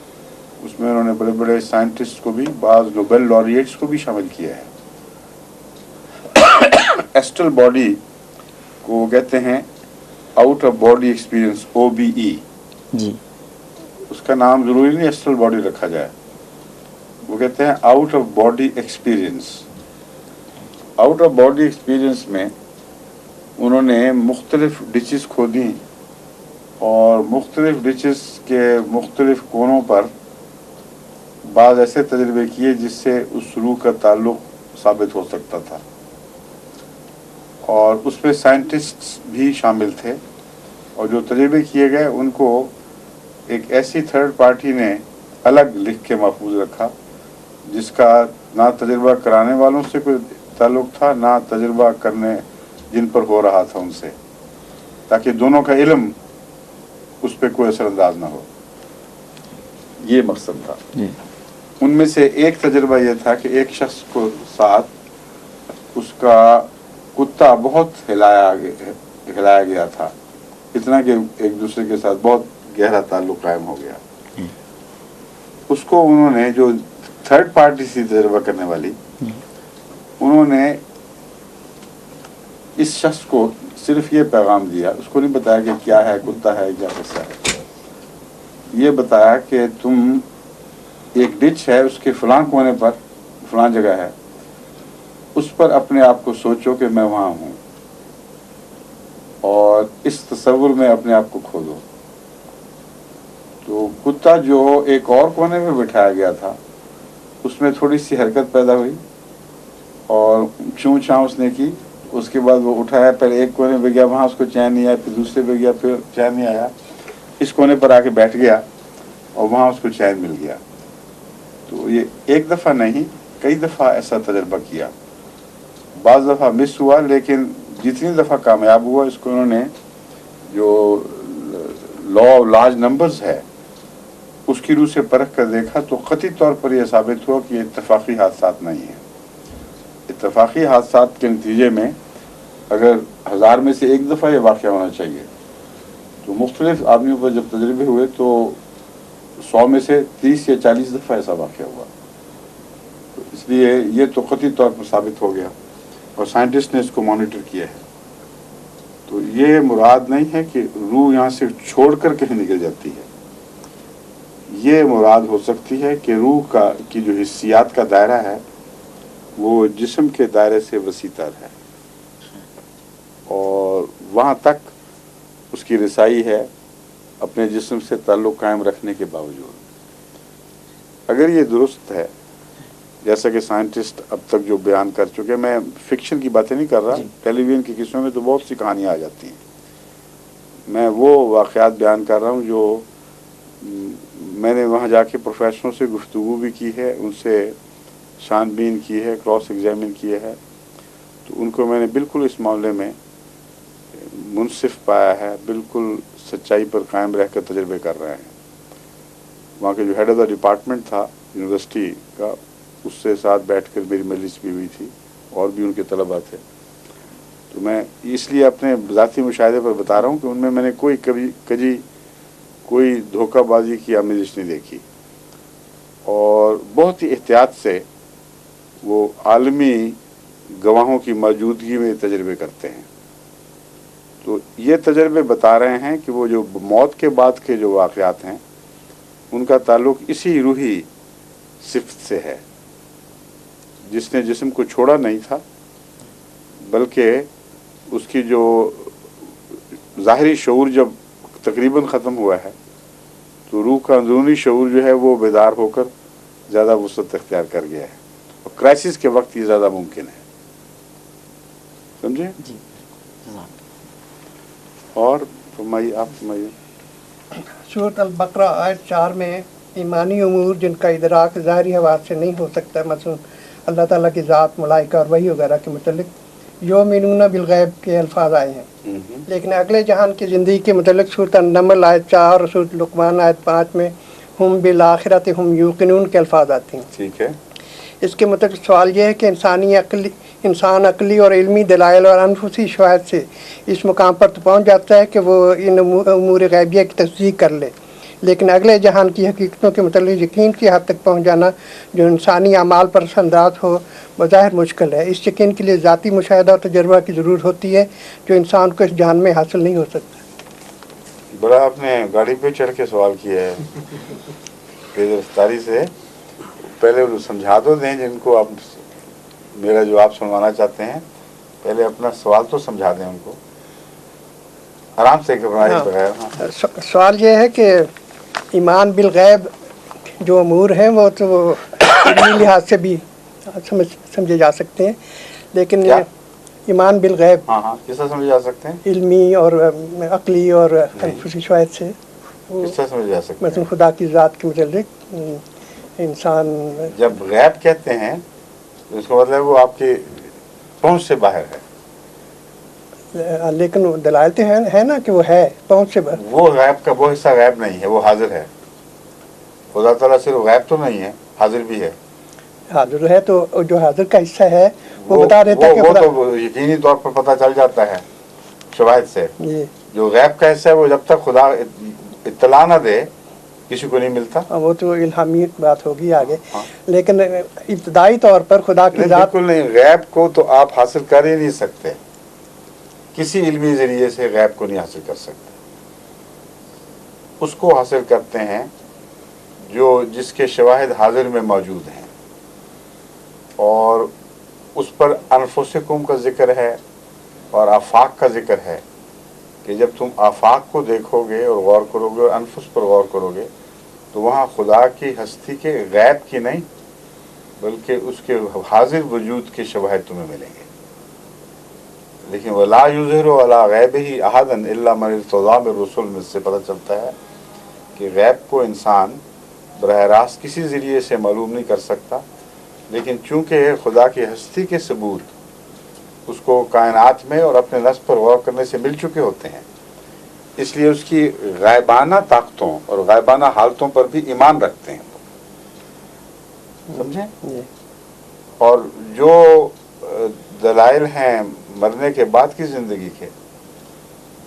उसमें उन्होंने बड़े बड़े साइंटिस्ट को भी, बाज़ नोबेल लॉरिएट्स को भी शामिल किया है। एस्ट्रल बॉडी को कहते हैं out of body experience, OBE जी। उसका नाम ज़रूरी नहीं एस्ट्रल बॉडी रखा जाए, वो कहते हैं out of body experience. Out of body experience में उन्होंने मुख्तलिफ डिचेस खोदी और मुख्तलिफ डिचेस के मुख्तलिफ कोनों पर बाज़ ऐसे तजर्बे किए जिससे उस रूह का ताल्लुक़ साबित हो सकता था और उसमें साइंटिस्ट्स भी शामिल थे। और जो तजर्बे किए गए उनको एक ऐसी थर्ड पार्टी ने अलग लिख के महफूज रखा जिसका ना तजर्बा कराने वालों से कोई ताल्लुक़ था ना तजर्बा करने जिन पर हो रहा था उनसे, ताकि दोनों का इल्म उस पर कोई असरअंदाज ना हो। ये मकसद था। उनमें से एक तजर्बा यह था कि एक शख्स को साथ उसका कुत्ता बहुत हिलाया गया था, इतना कि एक दूसरे के साथ बहुत गहरा ताल्लुक़ कायम हो गया। उसको उन्होंने, जो थर्ड पार्टी से तजर्बा करने वाली, उन्होंने इस शख्स को सिर्फ ये पैगाम दिया, उसको नहीं बताया कि क्या है, कुत्ता है या कैसा है। ये बताया कि तुम एक डिच है उसके फलां कोने पर फलां जगह है, उस पर अपने आप को सोचो कि मैं वहाँ हूँ और इस तस्वुर में अपने आप को खो दो। तो कुत्ता जो एक और कोने में बिठाया गया था उसमें थोड़ी सी हरकत पैदा हुई और चूँ चाँ उसने की। उसके बाद वो उठाया, पहले एक कोने पे गया, वहाँ उसको चैन नहीं आया, फिर दूसरे पे गया, फिर चैन नहीं आया, इस कोने पर आके बैठ गया और वहाँ उसको चैन मिल गया। तो ये एक दफ़ा नहीं कई दफ़ा ऐसा तजर्बा किया। बाज़ दफ़ा मिस हुआ, लेकिन जितनी दफ़ा कामयाब हुआ इसको उन्होंने, जो लॉ ऑफ लार्ज नंबर्स है उसकी रूह से परख कर देखा तो कतई तौर पर यह साबित हुआ कि ये इत्तफाक़ी हादसात नहीं है। इत्तफाक़ी हादसात के नतीजे में अगर 1000 में से एक दफ़ा ये वाक़या होना चाहिए, तो मुख्तलिफ आदमियों पर जब तजर्बे हुए तो 100 में से 30 या 40 दफ़ा ऐसा वाक़या हुआ। तो इसलिए ये तो कतई तौर पर साबित हो गया और साइंटिस्ट ने इसको मॉनिटर किया है। तो ये मुराद नहीं है कि रूह यहाँ से छोड़ कर कहीं निकल जाती है। ये मुराद हो सकती है कि रूह की जो हिस्सियात का दायरा है वो जिस्म के दायरे से वसीतर है और वहाँ तक उसकी रसाई है अपने जिस्म से ताल्लुक़ कायम रखने के बावजूद। अगर ये दुरुस्त है जैसा कि साइंटिस्ट अब तक जो बयान कर चुके, मैं फिक्शन की बातें नहीं कर रहा, टेलीविज़न की किस्सों में तो बहुत सी कहानियाँ आ जाती हैं, मैं वो वाक़यात बयान कर रहा हूँ जो मैंने वहाँ जाके प्रोफेशनलों से गुफ्तगू भी की है, उनसे छानबीन की है, क्रॉस एग्जामिन किए है, तो उनको मैंने बिल्कुल इस मामले में मुनसिफ पाया है, बिल्कुल सच्चाई पर कायम रह कर तजर्बे कर रहे हैं। वहाँ के जो हेड ऑफ द डिपार्टमेंट था यूनिवर्सिटी का, उससे साथ बैठकर मेरी मजलिस भी हुई थी और भी उनके तलबा थे। तो मैं इसलिए अपने ज़ाती मुशाहिदे पर बता रहा हूँ कि उनमें मैंने कोई धोखाबाजी की आमेज़िश नहीं देखी और बहुत ही एहतियात से वो आलमी गवाहों की मौजूदगी में तजर्बे करते हैं। तो ये तजर्बे बता रहे हैं कि वो जो मौत के बाद के जो वाक़यात हैं उनका ताल्लुक़ इसी रूही सिफ़त से है जिसने जिस्म को छोड़ा नहीं था, बल्कि उसकी जो ज़ाहिरी शऊर जब तकरीबन ख़त्म हुआ है तो रूह का अंदरूनी शऊर जो है वो बेदार होकर ज़्यादा वुसअत इख्तियार कर गया है और क्राइसिस के वक्त ये ज़्यादा मुमकिन है। समझे जी। और फरमाइए, आप फरमाइए। सूरत अल-बकरा आयत 4 में ईमानी उमूर जिनका इदराक ज़ाहिरी हवास से नहीं हो सकता, मसलन अल्लाह ताला की ज़ात, मलाइका और वही वगैरह के मुतल्लिक युमिनूना बिल-गैब के अल्फाज आए हैं। लेकिन अगले जहान की ज़िंदगी के मुतल्लिक सूरत अन-नमल आयत 4 और सूरत लुक़मान आयत 5 में हुम बिल आखिरत हुम यूक़िनून के अल्फाज आते हैं। ठीक है। इसके मतलब सवाल यह है कि इंसान अक़ली और इल्मी दलाइल और अनफुसी शवाहिद से इस मुकाम पर तो पहुँच जाता है कि वो इन उमूर गैबिया की तस्दीक कर ले, लेकिन अगले जहान की हकीकतों के मतलब यकीन की हद तक पहुँच जाना जो इंसानी अमाल पर असरअंदाज हो बज़ाहिर मुश्किल है। इस यकीन के लिए ज़ाती मुशाहिदा और तजर्बा की ज़रूरत होती है जो इंसान को इस जहान में हासिल नहीं हो सकता। बड़ा आपने गाड़ी पे चढ़ के सवाल किया है तेज़ रफ्तारी से। पहले वो समझा तो दें जिनको आप मेरा जवाब सुनवाना चाहते हैं, पहले अपना सवाल तो समझा दें उनको आराम से घबराए बगैर। हाँ। सवाल ये है कि ईमान बिल गैब जो अमूर हैं वो तो इल्मी लिहाज से भी समझे जा सकते हैं, लेकिन ईमान बिल गैब हाँ किस तरह समझे जा सकते हैं? इल्मी और अक़ली और अनफुसी शवाहिद से किस तरह समझे जा सकते हैं? मतलब खुदा की ज़ात के मुतल्लिक इंसान जब गैब कहते हैं तो इसका मतलब वो आपकी पहुंच से बाहर है। लेकिन दलाइल तो है ना कि वो है पहुंच से बाहर। वो गैब का वो हिस्सा गैब नहीं है, वो हाजिर है। खुदा ताला सिर्फ गैब तो नहीं है, हाजिर भी है। हाजिर है तो जो हाजिर का हिस्सा है वो बता देता है कि वो तो यकीनी तौर पर पता चल जाता है शवाहिद से। जो गैब का हिस्सा है वो जब तक खुदा इत्तला ना दे किसी को नहीं मिलता। वो तो इल्हामी बात होगी आगे। हाँ। लेकिन इब्तदाई तौर पर खुदा की ज़ात बिल्कुल नहीं, गैब को तो आप हासिल कर ही नहीं सकते, किसी इल्मी ज़रिए से गैब को नहीं हासिल कर सकते। उसको हासिल करते हैं जो जिसके शवाहिद हाजिर में मौजूद हैं, और उस पर अनफुसिकुम का जिक्र है और आफाक का जिक्र है कि जब तुम आफाक को देखोगे और गौर करोगे और अनफुस पर गौर करोगे तो वहाँ खुदा की हस्ती के गैब की नहीं बल्कि उसके हाजिर वजूद के शवाहिद तुम्हें मिलेंगे। लेकिन वला युज़हिरु अला गैबिही अहदन इल्ला मन इर्तज़ा बिर्रुसुल में से पता चलता है कि गैब को इंसान बराह रास्त किसी ज़रिए से मालूम नहीं कर सकता, लेकिन चूँकि खुदा की हस्ती के सबूत उसको कायनात में और अपने नफ्स पर गौर करने से मिल चुके होते हैं, इसलिए उसकी गायबाना ताकतों और गायबाना हालतों पर भी ईमान रखते हैं। समझे? और जो दलाइल हैं मरने के बाद की ज़िंदगी के,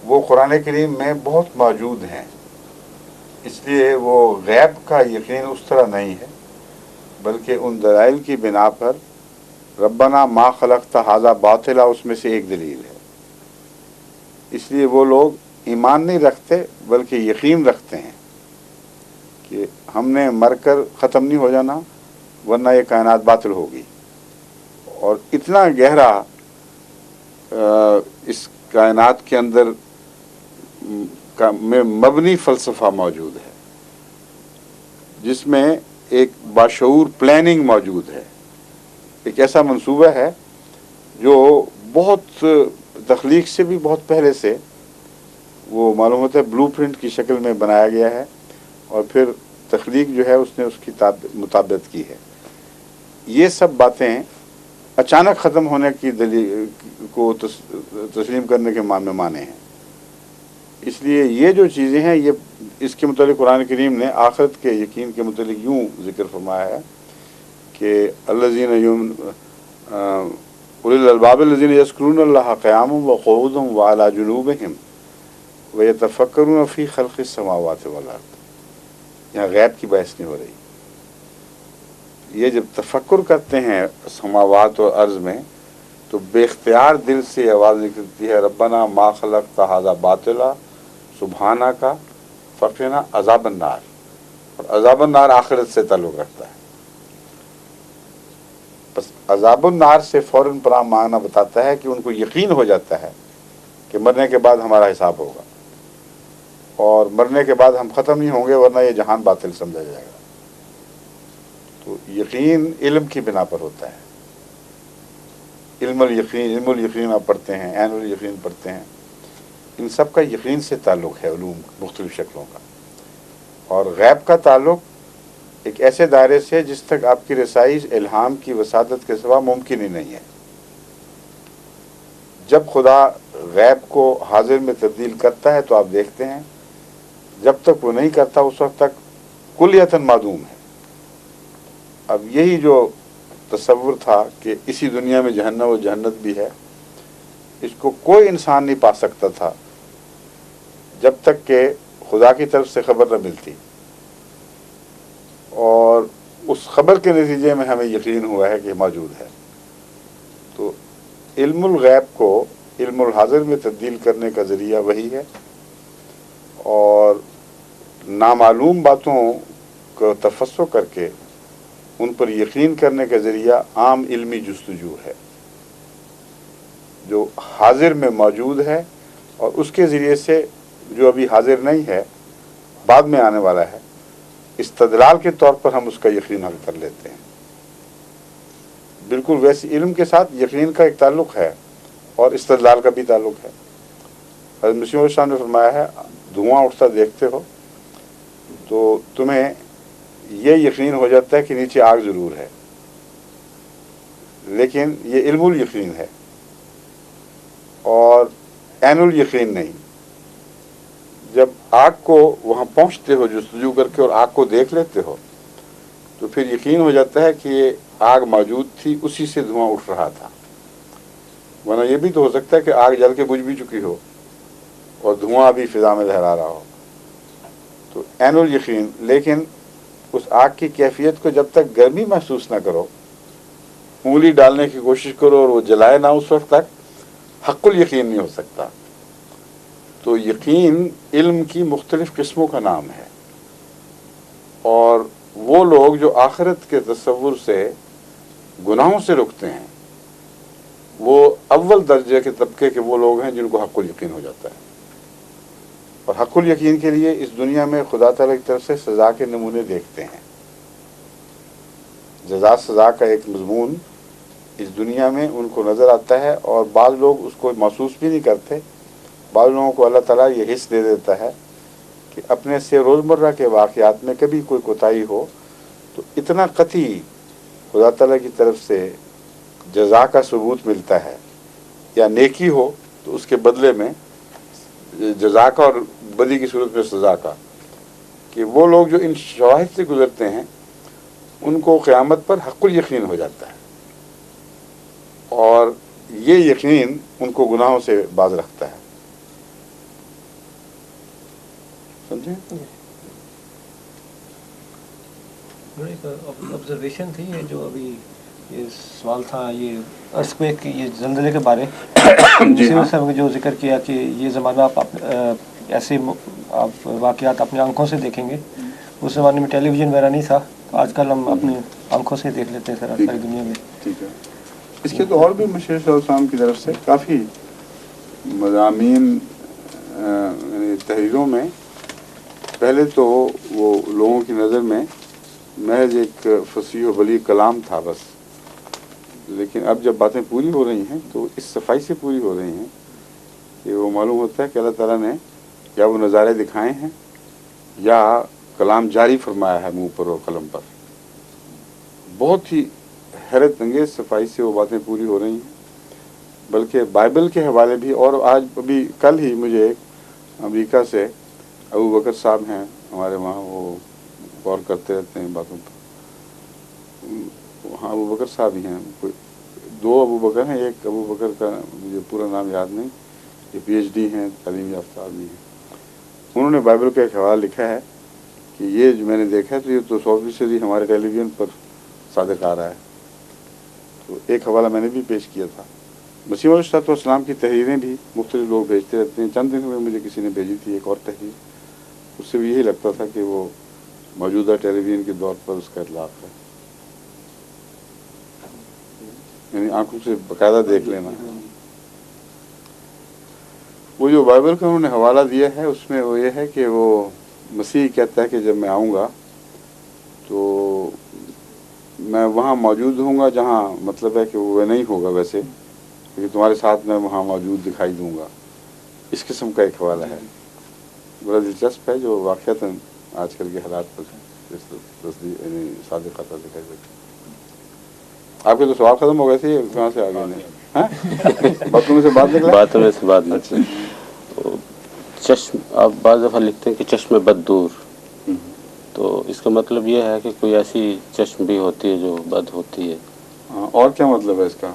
वो कुरान करीम में बहुत मौजूद हैं, इसलिए वो गैब का यकीन उस तरह नहीं है, बल्कि उन दलाइल की बिना पर रब्बना मा खलक़ता हाज़ा बातिला उसमें से एक दलील है। इसलिए वो लोग ईमान नहीं रखते बल्कि यकीन रखते हैं कि हमने मरकर ख़त्म नहीं हो जाना वरना ये कायनात बातिल होगी। और इतना गहरा इस कायनात के अंदर में मबनी फ़लसफ़ा मौजूद है जिसमें एक बाशऊर प्लानिंग मौजूद है, एक ऐसा मंसूबा है जो बहुत तख्लीक से भी बहुत पहले से वो मालूम होता है ब्लूप्रिंट की शक्ल में बनाया गया है, और फिर तख्लीक जो है उसने उसकी मुताबित की है। ये सब बातें अचानक ख़त्म होने की दलील को तस्लीम करने के माने हैं। इसलिए ये जो चीज़ें हैं ये इसके मुतालिक कुरान करीम ने आखिरत के यकीन के मुतालिक यूँ ज़िक्र फरमाया है कि अल्लज़ीन उलिल अलबाब अल्लज़ीन यज़कुरूनल्लाह क़ियामन व क़ुऊदन व अला जुनूबिहिम व यतफ़क्करून फ़ी ख़ल्क़िस समावाति वल अर्द। यहाँ गैब की बहस नहीं हो रही। ये जब तफक्कुर करते हैं समावात और अर्ज़ में تو بے اختیار دل سے آواز نکلتی ہے ربنا ما خلقت ھذا باطلا سبحانک فقنا عذاب النار، اور عذاب النار آخرت سے تعلق رکھتا ہے. بس عذاب النار سے فوراً پرام معنی بتاتا ہے کہ ان کو یقین ہو جاتا ہے کہ مرنے کے بعد ہمارا حساب ہوگا، اور مرنے کے بعد ہم ختم نہیں ہوں گے، ورنہ یہ جہان باطل سمجھا جائے گا. تو یقین علم کی بنا پر ہوتا ہے. علم الیقین آپ پڑھتے ہیں، عین الیقین پڑھتے ہیں، ان سب کا یقین سے تعلق ہے، علوم مختلف شکلوں کا. اور غیب کا تعلق ایک ایسے دائرے سے جس تک آپ کی رسائی الہام کی وسادت کے سوا ممکن ہی نہیں ہے. جب خدا غیب کو حاضر میں تبدیل کرتا ہے تو آپ دیکھتے ہیں، جب تک وہ نہیں کرتا اس وقت تک کلیتاً معدوم ہے. اب یہی جو تصور تھا کہ اسی دنیا میں جہنم و جہنت بھی ہے، اس کو کوئی انسان نہیں پا سکتا تھا جب تک کہ خدا کی طرف سے خبر نہ ملتی. اور اس خبر کے نتیجے میں ہمیں یقین ہوا ہے کہ موجود ہے. تو علم الغیب کو علم الحاضر میں تبدیل کرنے کا ذریعہ وہی ہے، اور نامعلوم باتوں کو تفسر کر کے ان پر یقین کرنے کا ذریعہ عام علمی جستجو ہے جو حاضر میں موجود ہے، اور اس کے ذریعے سے جو ابھی حاضر نہیں ہے بعد میں آنے والا ہے، استدلال کے طور پر ہم اس کا یقین حل کر لیتے ہیں. بالکل ویسے علم کے ساتھ یقین کا ایک تعلق ہے اور استدلال کا بھی تعلق ہے. حضرت مسیح علیہ السلام نے فرمایا ہے دھواں اٹھتا دیکھتے ہو تو تمہیں یہ یقین ہو جاتا ہے کہ نیچے آگ ضرور ہے، لیکن یہ علم الیقین ہے اور عین الیقین نہیں. جب آگ کو وہاں پہنچتے ہو جستجو کر کے اور آگ کو دیکھ لیتے ہو تو پھر یقین ہو جاتا ہے کہ یہ آگ موجود تھی، اسی سے دھواں اٹھ رہا تھا. ورنہ یہ بھی تو ہو سکتا ہے کہ آگ جل کے بجھ بھی چکی ہو اور دھواں ابھی فضا میں لہرا رہا ہو. تو عین الیقین. لیکن اس آگ کی کیفیت کو جب تک گرمی محسوس نہ کرو، انگلی ڈالنے کی کوشش کرو اور وہ جلائے نہ، اس وقت تک حق الیقین نہیں ہو سکتا. تو یقین علم کی مختلف قسموں کا نام ہے، اور وہ لوگ جو آخرت کے تصور سے گناہوں سے رکتے ہیں وہ اول درجے کے طبقے کے وہ لوگ ہیں جن کو حق الیقین ہو جاتا ہے. اور حق الیقین کے لیے اس دنیا میں خدا تعالیٰ کی طرف سے سزا کے نمونے دیکھتے ہیں. جزا سزا کا ایک مضمون اس دنیا میں ان کو نظر آتا ہے، اور بعض لوگ اس کو محسوس بھی نہیں کرتے. بعض لوگوں کو اللہ تعالیٰ یہ حص دے دیتا ہے کہ اپنے سے روزمرہ کے واقعات میں کبھی کوئی کوتاہی ہو تو اتنا قطعی خدا تعالیٰ کی طرف سے جزا کا ثبوت ملتا ہے، یا نیکی ہو تو اس کے بدلے میں جزا کا اور بدی کی صورت میں سزا کا، کہ وہ لوگ جو ان شواہد سے گزرتے ہیں ان کو قیامت پر حق الیقین ہو جاتا ہے، اور یہ یقین ان کو گناہوں سے باز رکھتا ہے. سمجھیں؟ ایک آبزرویشن تھی یہ جو ابھی یہ سوال تھا، یہ ارتھکویک یہ زلزلے کے بارے میں جو ذکر کیا کہ یہ زمانہ آپ ایسے آپ واقعات اپنی آنکھوں سے دیکھیں گے. اس زمانے میں ٹیلی ویژن وغیرہ نہیں تھا، آج کل ہم اپنی آنکھوں سے دیکھ لیتے ہیں ساری دنیا میں. ٹھیک ہے. اس کے تو اور بھی مشیر صلی اللہ علیہ وسلم کی طرف سے کافی مضامین تحریروں میں پہلے تو وہ لوگوں کی نظر میں محض ایک فصیح و بلیغ کلام تھا بس، لیکن اب جب باتیں پوری ہو رہی ہیں تو اس صفائی سے پوری ہو رہی ہیں کہ وہ معلوم ہوتا ہے کہ اللہ تعالیٰ نے یا وہ نظارے دکھائے ہیں یا کلام جاری فرمایا ہے منہ پر اور قلم پر. بہت ہی حیرت انگیز صفائی سے وہ باتیں پوری ہو رہی ہیں. بلکہ بائبل کے حوالے بھی، اور آج ابھی کل ہی مجھے امریکہ سے ابو بکر صاحب ہیں ہمارے وہاں، وہ غور کرتے رہتے ہیں باتوں پر. وہاں ابو بکر صاحب ہی ہیں، کوئی دو ابو بکر ہیں، ایک ابو بکر کا مجھے پورا نام یاد نہیں، یہ پی ایچ ڈی ہیں، تعلیم یافتہ آدمی ہیں. انہوں نے بائبل کا ایک حوالہ لکھا ہے کہ یہ جو میں نے دیکھا ہے تو یہ تو 100% ہمارے ٹیلی ویژن پر صادق آ رہا ہے. تو ایک حوالہ میں نے بھی پیش کیا تھا. मसीह अलैहिस्सलाम की तहरीरें भी मुख्तलिफ लोग भेजते रहते हैं। चंद दिन में मुझे किसी ने भेजी थी एक और तहरीर, उससे भी यही लगता था कि वो मौजूदा टेलीविज़न के दौर पर उसका इतलाक़ है, यानी आंखों से बाकायदा देख लेना है। वो जो बाइबल का उन्होंने हवाला दिया है उसमें वो ये है कि वो मसीह कहता है कि जब मैं आऊँगा तो मैं वहाँ मौजूद होऊंगा जहाँ, मतलब है कि वो नहीं होगा वैसे, लेकिन तुम्हारे साथ मैं वहाँ मौजूद दिखाई दूंगा। इस किस्म का एक हवाला है, बड़ा दिलचस्प है, जो वाक़अतन आजकल के हालात पर सादिक़ता दिखाई देती। आपके तो सवाल ख़त्म हो गए थे, कहाँ से आगे नहीं हैं? बातों में से बात निकला, बातों में से बात निकला। तो चश्म, आप बाज़ दफ़ा लिखते हैं कि चश्म बद दूर, तो इसका मतलब ये है कि कोई ऐसी चश्म भी होती है जो बद होती है। और क्या मतलब है इसका?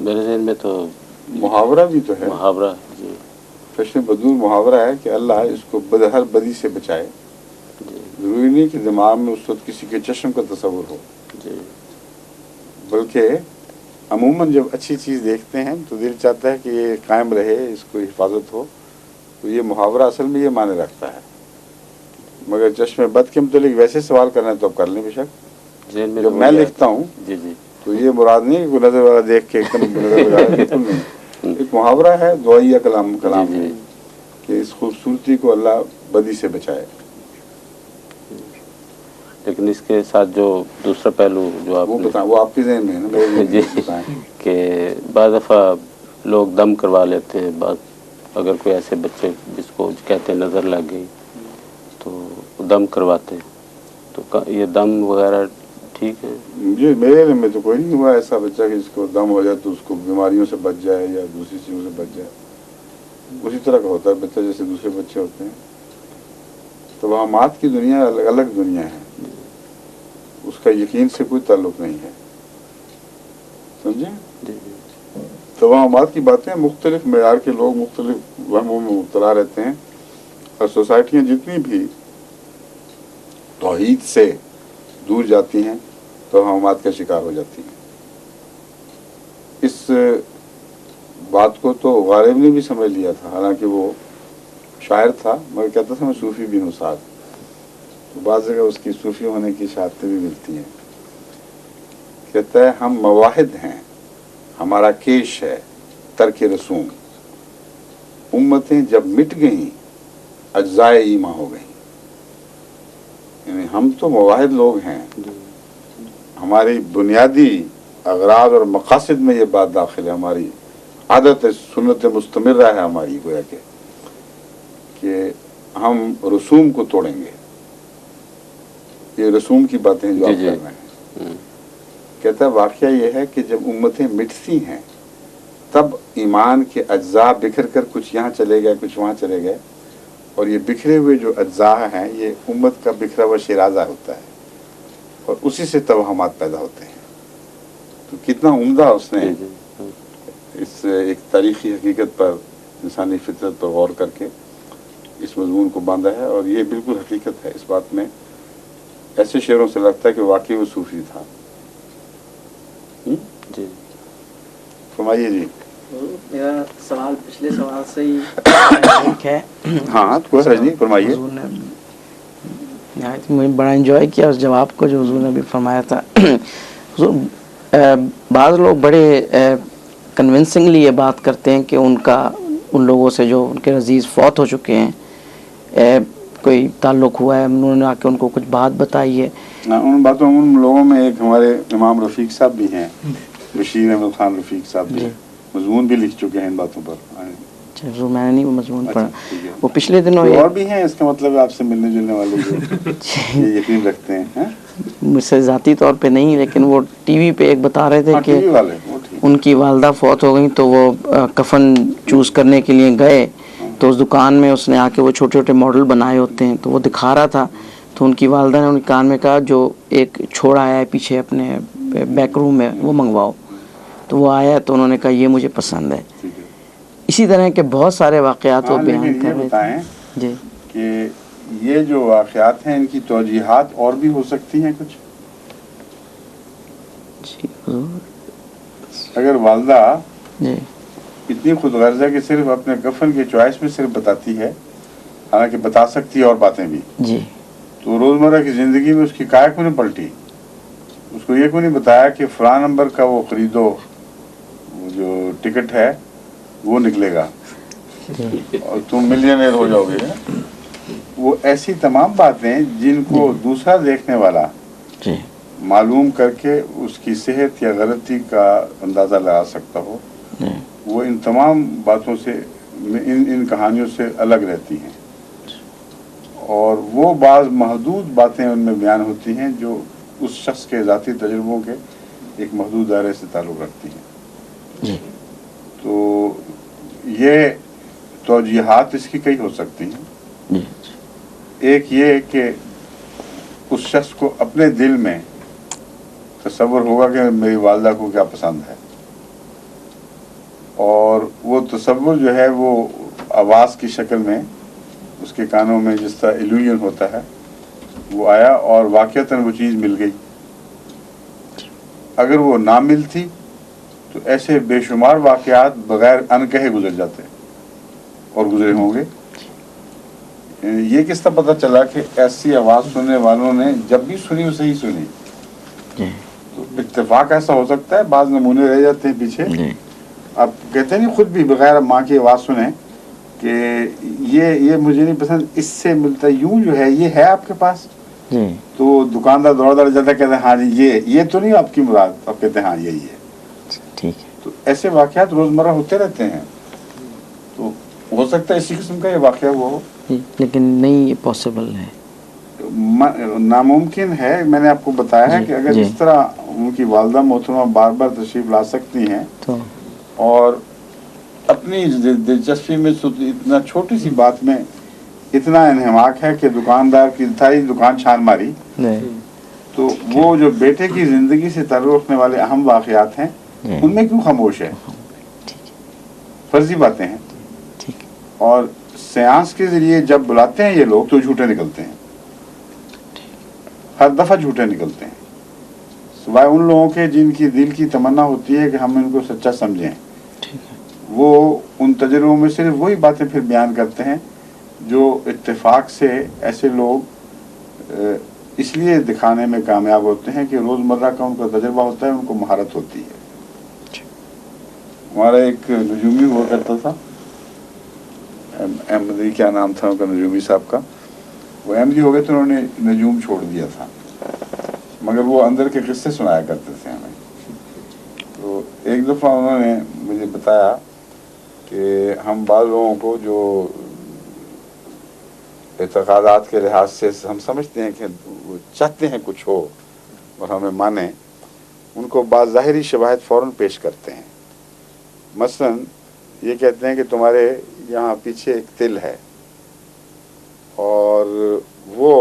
मेरे ज़हन में तो मुहावरा भी तो है, मुहावरा जी। चश्म बदूर मुहावरा है कि अल्लाह इसको हर बदी से बचाए। ज़रूरी नहीं कि दिमाग में उस वक्त किसी के चश्म का तस्वुर हो जी, बल्कि अमूमन जब अच्छी चीज़ देखते हैं तो दिल चाहता है कि ये कायम रहे, इसको हिफाजत हो। तो ये मुहावरा असल में ये माने रखता है। मगर चश्मे बद के मुतालिक वैसे सवाल करना है तो आप कर लें बेशक। जब मैं लिखता हूँ जी जी, तो ये मुराद नहीं कि नज़र वाला देख के एकदम नज़र लगा, बिल्कुल नहीं। एक मुहावरा है, दुआइया कलाम है कि इस खूबसूरती को अल्लाह बदी से बचाए। लेकिन इसके साथ जो दूसरा पहलू जो आप वो बताएं, वो आपके ज़हन में है ना, मेरे जी, कि बाज़ दफ़ा लोग दम करवा लेते हैं। अगर कोई ऐसे बच्चे जिसको कहते हैं नज़र लग गई तो दम करवाते हैं, तो ये दम वगैरह ठीक है? मुझे मेरे में तो कोई नहीं हुआ ऐसा बच्चा कि जिसको दम हो जाए तो उसको बीमारियों से बच जाए या दूसरी चीज़ों से बच जाए। उसी तरह का होता है बच्चा जैसे दूसरे बच्चे होते हैं। तो वहामात की दुनिया अलग अलग दुनिया है, उसका यकीन से कोई ताल्लुक़ नहीं है, समझे? तो वहामात की बातें मुख्तलिफ मेयार के लोग मुख्तलिफ वहमों में मुब्तला रहते हैं, और सोसाइटियाँ जितनी भी तौहीद से दूर जाती हैं तो वहामात का शिकार हो जाती हैं। इस बात को तो गालिब ने भी समझ लिया था, हालांकि वो शायर था मगर कहता था मैं सूफ़ी भी हूँ साथ। तो बाज़ जगह उसकी सूफ़ी होने की शहादतें भी मिलती हैं। कहता है हम मवाहिद हैं, हमारा केश है तर्क रसूम, उम्मतें जब मिट गईं अज्जाए ईमा हो गई। यानी हम तो मवाहिद लोग हैं, हमारी बुनियादी अगराज और मकासद में ये बात दाखिल है, हमारी आदत सुन्नत मुस्तमिर है हमारी, गोया कि हम रसूम को तोड़ेंगे। ये रसूम की बातें जो आप कर रहे हैं। कहता है वाक़या ये है कि जब उम्मतें मिटती हैं तब ईमान के अज्जा बिखर कर कुछ यहाँ चले गए कुछ वहाँ चले गए, और ये बिखरे हुए जो अज्जा हैं ये उम्मत का बिखरा हुआ शिराजा होता है, और उसी से तवहमात पैदा होते हैं। तो कितना उम्दा उसने इस एक तारीख़ी हकीकत पर, इंसानी फितरत पर गौर करके इस मज़मून को बांधा है, और ये बिल्कुल हकीकत है। इस बात में ऐसे शेरों से लगता है कि वाकई वो सूफ़ी था। जी, फरमाइए जी। मेरा सवाल पिछले सवाल से ही एक है। हाँ कोई हर्ज नहीं, फरमाइए। मुझे बड़ा एंजॉय किया उस जवाब को जो हुजूर ने भी फरमाया था। बाज़ लोग बड़े कन्विंसिंगली ये बात करते हैं कि उन लोगों से जो उनके अजीज़ फौत हो चुके हैं कोई ताल्लुक़ हुआ है, उन्होंने आके उनको कुछ बात बताई है। उन बातों उन लोगों में एक हमारे इमाम रफ़ीक साहब भी हैं, बशीर अहमद खान रफ़ीक साहब भी मज़मून भी लिख चुके हैं इन बातों पर। अच्छा, जो मैंने नहीं वो मज़मून पढ़ा। वो पिछले तो दिनों और भी हैं, इसका मतलब आपसे मिलने जुलने वाले जो ये यकीन रखते हैं। मुझसे ज़ाती तौर पे नहीं, लेकिन वो टीवी पे एक बता रहे थे कि उनकी वालदा फौत हो गई तो वो कफन चूज़ करने के लिए गए, तो उस दुकान में उसने आके वो छोटे छोटे मॉडल बनाए होते हैं तो वो दिखा रहा था। तो उनकी वालदा ने उनके कान में कहा जो एक छोड़ा आया है पीछे अपने बैक रूम में वो मंगवाओ। तो वो आया तो उन्होंने कहा ये मुझे पसंद है। इसी तरह के बहुत सारे वाक़यात वो बयान कर रहे थे जी कि ये जो वाक़यात हैं इनकी तौजीहात और भी हो सकती हैं कुछ। जी अगर वालदा जी इतनी खुद गर्ज है कि सिर्फ अपने कफन की चॉइस में सिर्फ बताती है, हालांकि बता सकती है और बातें भी, जी तो रोज़मर्रा की ज़िंदगी में उसकी काया क्यों नहीं पलटी? उसको ये क्यों नहीं बताया कि फलां नंबर का वो खरीदो, वो जो टिकट है वो निकलेगा और तुम मिलियनेयर हो जाओगे? वो ऐसी तमाम बातें जिनको दूसरा देखने वाला जी मालूम करके उसकी सेहत या गलती का अंदाज़ा लगा सकता हो, जी वो इन तमाम बातों से, इन कहानियों से अलग रहती हैं। और वो बाज़ महदूद बातें उनमें बयान होती हैं जो उस शख्स के ज़ाती तजुर्बों के एक महदूद दायरे से ताल्लुक़ रखती हैं। जी तो ये तौजीहात इसकी कई हो सकती हैं। जी एक ये कि उस शख्स को अपने दिल में तसव्वुर होगा कि मेरी वालदा को क्या पसंद है, और वो तसव्वुर जो है वो आवाज़ की शक्ल में उसके कानों में जिस तरह इल्यूजन होता है वो आया और वाक़तन वो चीज़ मिल गई। अगर वो ना मिलती तो ऐसे बेशुमार वाक़यात बग़ैर अनकहे गुजर जाते और गुजरे होंगे। ये किस तरह पता चला कि ऐसी आवाज़ सुनने वालों ने जब भी सुनी उसे ही सुनी? जी तो इत्तेफाक ऐसा हो सकता है, बाज़ नमूने रह जाते हैं पीछे। जी आप कहते नहीं खुद भी बगैर माँ की आवाज़ सुने कि ये मुझे नहीं पसंद, इससे मिलता यूं जो है ये है आपके पास, जी तो दुकानदार दौड़ दौड़ जाता कहते हैं हाँ जी ये तो नहीं आपकी मुराद, आप कहते हैं हाँ यही है। ठीक है तो ऐसे वाक़यात रोज़मर्रा होते रहते हैं। तो हो सकता है इसी किस्म का ये वाक़या वो हो, जी, लेकिन नहीं ये पॉसिबल है। नामुमकिन है। मैंने आपको बताया है जी, कि अगर जी। इस तरह उनकी वालदा मोहतरमा बार बार तशरीफ़ ला सकती हैं तो और अपनी दिलचस्पी में इतना छोटी सी बात में इतना इन्हमाक है कि दुकानदार की सारी दुकान छान मारी, नहीं तो वो जो बेटे की ज़िंदगी से ताल्लुक़ रखने वाले अहम वाक़यात हैं जी, उनमें क्यों खामोश है? ठीक है फर्जी बातें हैं। ठीक है और सेंस के ज़रिए जब बुलाते हैं ये लोग तो झूठे निकलते हैं, हर दफ़ा झूठे निकलते हैं, सिवाय उन लोगों के जिनकी दिल की तमन्ना होती है कि हम इनको सच्चा समझें। ठीक है वो उन तजुर्बों में सिर्फ वही बातें फिर बयान करते हैं जो इत्तेफाक से ऐसे लोग इसलिए दिखाने में कामयाब होते हैं कि रोज़मर्रा का उनका तजुर्बा होता है, उनको महारत होती है। हमारा एक नजूमी हुआ करता था, अहमदी क्या नाम था उनका, नजूमी साहब का। वो अहमदी हो गए तो उन्होंने नजूम छोड़ दिया था, मगर वो अंदर के किस्से सुनाया करते थे हमें। तो एक दफ़ा उन्होंने मुझे बताया कि हम बाज़ लोगों को जो एतक़ादात के लिहाज से हम समझते हैं कि वो चाहते हैं कुछ हो और हमें माने, उनको बाज़ ज़ाहिरी शवाहिद फ़ौरन पेश करते हैं। मसलन ये कहते हैं कि तुम्हारे यहाँ पीछे एक तिल है और वो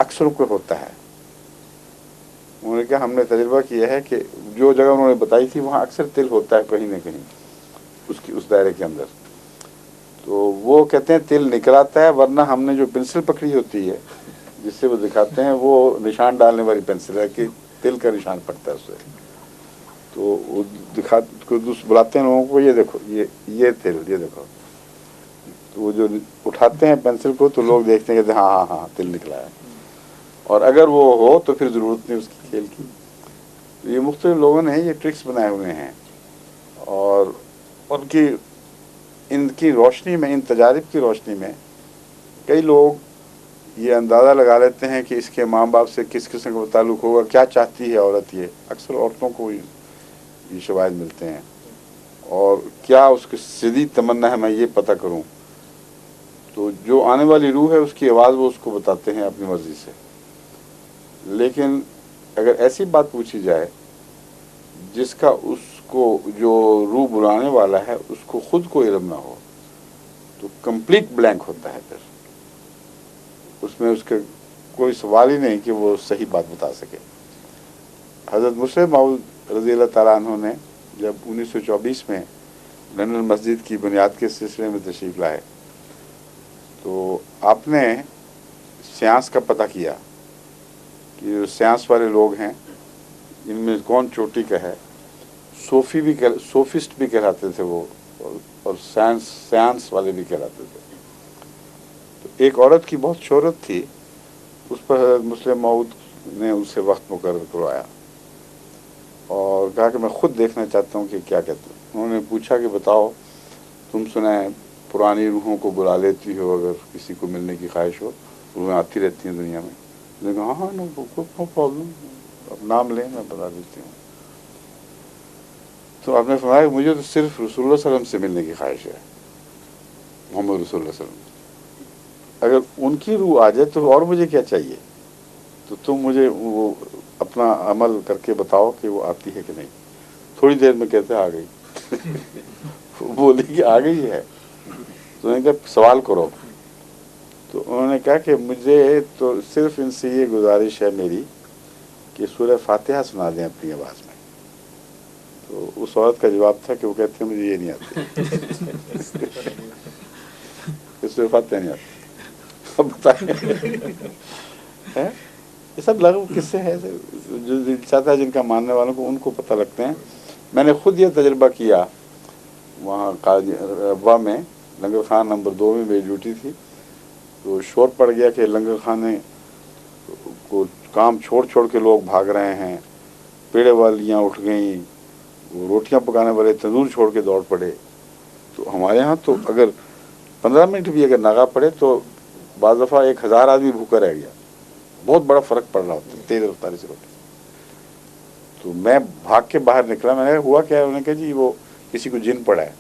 अक्सर को होता है। उन्होंने कहा हमने तजुर्बा किया है कि जो जगह उन्होंने बताई थी वहाँ अक्सर तिल होता है कहीं न कहीं उसकी उस दायरे के अंदर। तो वो कहते हैं तिल निकल आता है, वरना हमने जो पेंसिल पकड़ी होती है जिससे वो दिखाते हैं वो निशान डालने वाली पेंसिल है कि तिल का निशान पड़ता है उससे। तो वो दिखा बुलाते हैं लोगों को, ये देखो ये तिल, ये देखो। तो वो जो उठाते हैं पेंसिल को तो लोग देखते हैं कहते हैं हाँ हाँ हाँ तिल निकला है, और अगर वो हो तो फिर ज़रूरत नहीं उसकी खेल की। तो ये मुख्तलिफ लोगों ने ये ट्रिक्स बनाए हुए हैं और उनकी इनकी रोशनी में, इन तजारिब की रोशनी में कई लोग ये अंदाज़ा लगा लेते हैं कि इसके माँ बाप से किस किस्म का ताल्लुक़ होगा, क्या चाहती है औरत। ये अक्सर औरतों को ये शवाहिद मिलते हैं, और क्या उसकी सीधी तमन्ना है मैं ये पता करूं। तो जो आने वाली रूह है उसकी आवाज़ वो उसको बताते हैं अपनी मर्ज़ी से। लेकिन अगर ऐसी बात पूछी जाए जिसका उसको जो रूह बुलाने वाला है उसको ख़ुद को इल्म ना हो तो कंप्लीट ब्लैंक होता है। फिर उसमें उसका कोई सवाल ही नहीं कि वो सही बात बता सके। हज़रत मुस्लिम मऊद रज़ी अल्लाह तआला अन्हु ने जब 1924 में लंदन मस्जिद की बुनियाद के सिलसिले में तशरीफ़ लाए तो आपने सियांस का पता किया कि जो सियांस वाले लोग हैं इनमें कौन चोटी का है। सोफिस्ट भी कहलाते थे वो, और साइंस वाले भी कहलाते थे। तो एक औरत की बहुत शोहरत थी, उस पर हज़रत मुस्लिम मऊद ने उससे वक्त मुकर्रर करवाया और कहा कि मैं खुद देखना चाहता हूँ कि क्या कहते हैं। उन्होंने पूछा कि बताओ, तुम सुना है पुरानी रूहों को बुला लेती हो अगर किसी को मिलने की ख्वाहिश हो, रूहें आती रहती हैं दुनिया में। मैंने कहा हाँ नो प्रॉब्लम, अब नाम लें मैं बता देती हूँ। तो आपने फरमाया मुझे तो सिर्फ रसूलुल्लाह सल्लल्लाहु अलैहि वसल्लम से मिलने की ख्वाहिश है, मोहम्मद रसूलुल्लाह सल्लल्लाहु अलैहि वसल्लम। अगर उनकी रूह आ जाए तो और मुझे क्या चाहिए, तो तुम मुझे वो अपना अमल करके बताओ कि वो आती है कि नहीं। थोड़ी देर में कहते आ गई वो बोली कि आ गई है। तो उन्होंने कहा सवाल करो। तो उन्होंने कहा कि मुझे तो सिर्फ इनसे ये गुजारिश है मेरी कि सूरह फातिहा सुना दें अपनी आवाज़ में। तो उस औरत का जवाब था कि वो कहते हैं मुझे ये नहीं आती सूरह फातिहा नहीं आती। अब बताएं ये सब लघु किस्से हैं जो दिल चाहता है जिनका मानने वालों को उनको पता लगते हैं। मैंने खुद ये तजुर्बा किया, वहाँ काजी रब्वा में लंगर खाना नंबर 2 में मेरी ड्यूटी थी। तो शोर पड़ गया कि लंगर खाने को काम छोड़ छोड़ के लोग भाग रहे हैं, पेड़े वालियाँ उठ गईं, वो रोटियाँ पकाने वाले तंदूर छोड़ के दौड़ पड़े। तो हमारे यहाँ तो अगर 15 मिनट भी अगर नागा पड़े तो बाज़ दफ़ा 1000 आदमी भूखा रह गया। बहुत बड़ा फ़र्क पड़ रहा होता है तेज़ रफ्तारी से रोटी। तो मैं भाग के बाहर निकला, मैंने हुआ क्या, उन्होंने कहा जी वो किसी को जिन पड़ा है।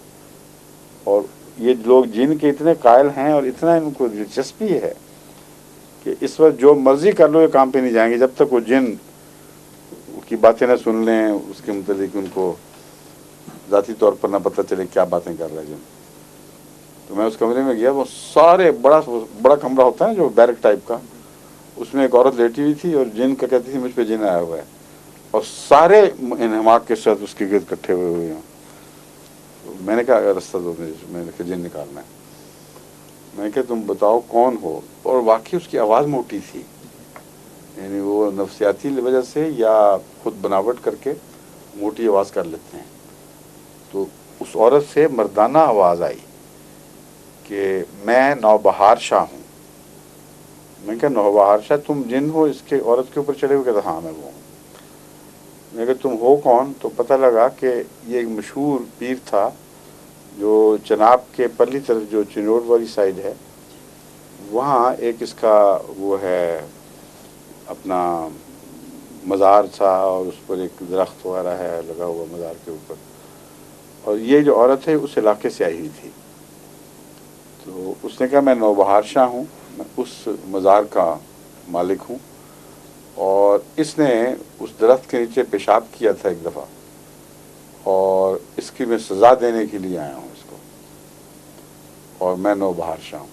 और ये लोग जिन के इतने कायल हैं और इतना इनको दिलचस्पी है कि इस वक्त जो मर्जी कर लो ये काम पे नहीं जाएंगे जब तक वो जिन की बातें न सुन लें, उसके मुतालिक उनको ज़ाती तौर पर ना पता चले क्या बातें कर रहे हैं जिन। तो मैं उस कमरे में गया, वो सारे बड़ा कमरा होता है जो बैरक टाइप का, उसमें एक औरत लेटी हुई थी और जिन का कहती थी मुझ पे जिन आया हुआ है, और सारे इन्हमाक के साथ उसके गिर्द इकट्ठे हुए हैं। तो मैंने कहा रास्ता दो, मैंने कहा जिन निकालना है। मैंने कहा तुम बताओ कौन हो। और वाकई उसकी आवाज़ मोटी थी, यानी वो नफ्सियाती वजह से या खुद बनावट करके मोटी आवाज़ कर लेते हैं। तो उस औरत से मर्दाना आवाज़ आई कि मैं नौबहार शाह हूँ। मैंने कहा नौबहार शाह तुम जिन हो इसके औरत के ऊपर चढ़े हुए? कहता हाँ मैं वो हूँ। मैंने कहा तुम हो कौन? तो पता लगा कि ये एक मशहूर पीर था जो चनाब के परली तरफ जो चिनोड़ वाली साइड है, वहाँ एक इसका वो है अपना मज़ार था और उस पर एक दरख्त वगैरह है लगा हुआ मज़ार के ऊपर। और ये जो औरत है उस इलाके से आई हुई थी। तो उसने कहा मैं नौबहार शाह हूँ, मैं उस मज़ार का मालिक हूँ, और इसने उस दरख्त के नीचे पेशाब किया था एक दफ़ा, और इसकी मैं सज़ा देने के लिए आया हूँ इसको, और मैं नौबहार शाह हूँ।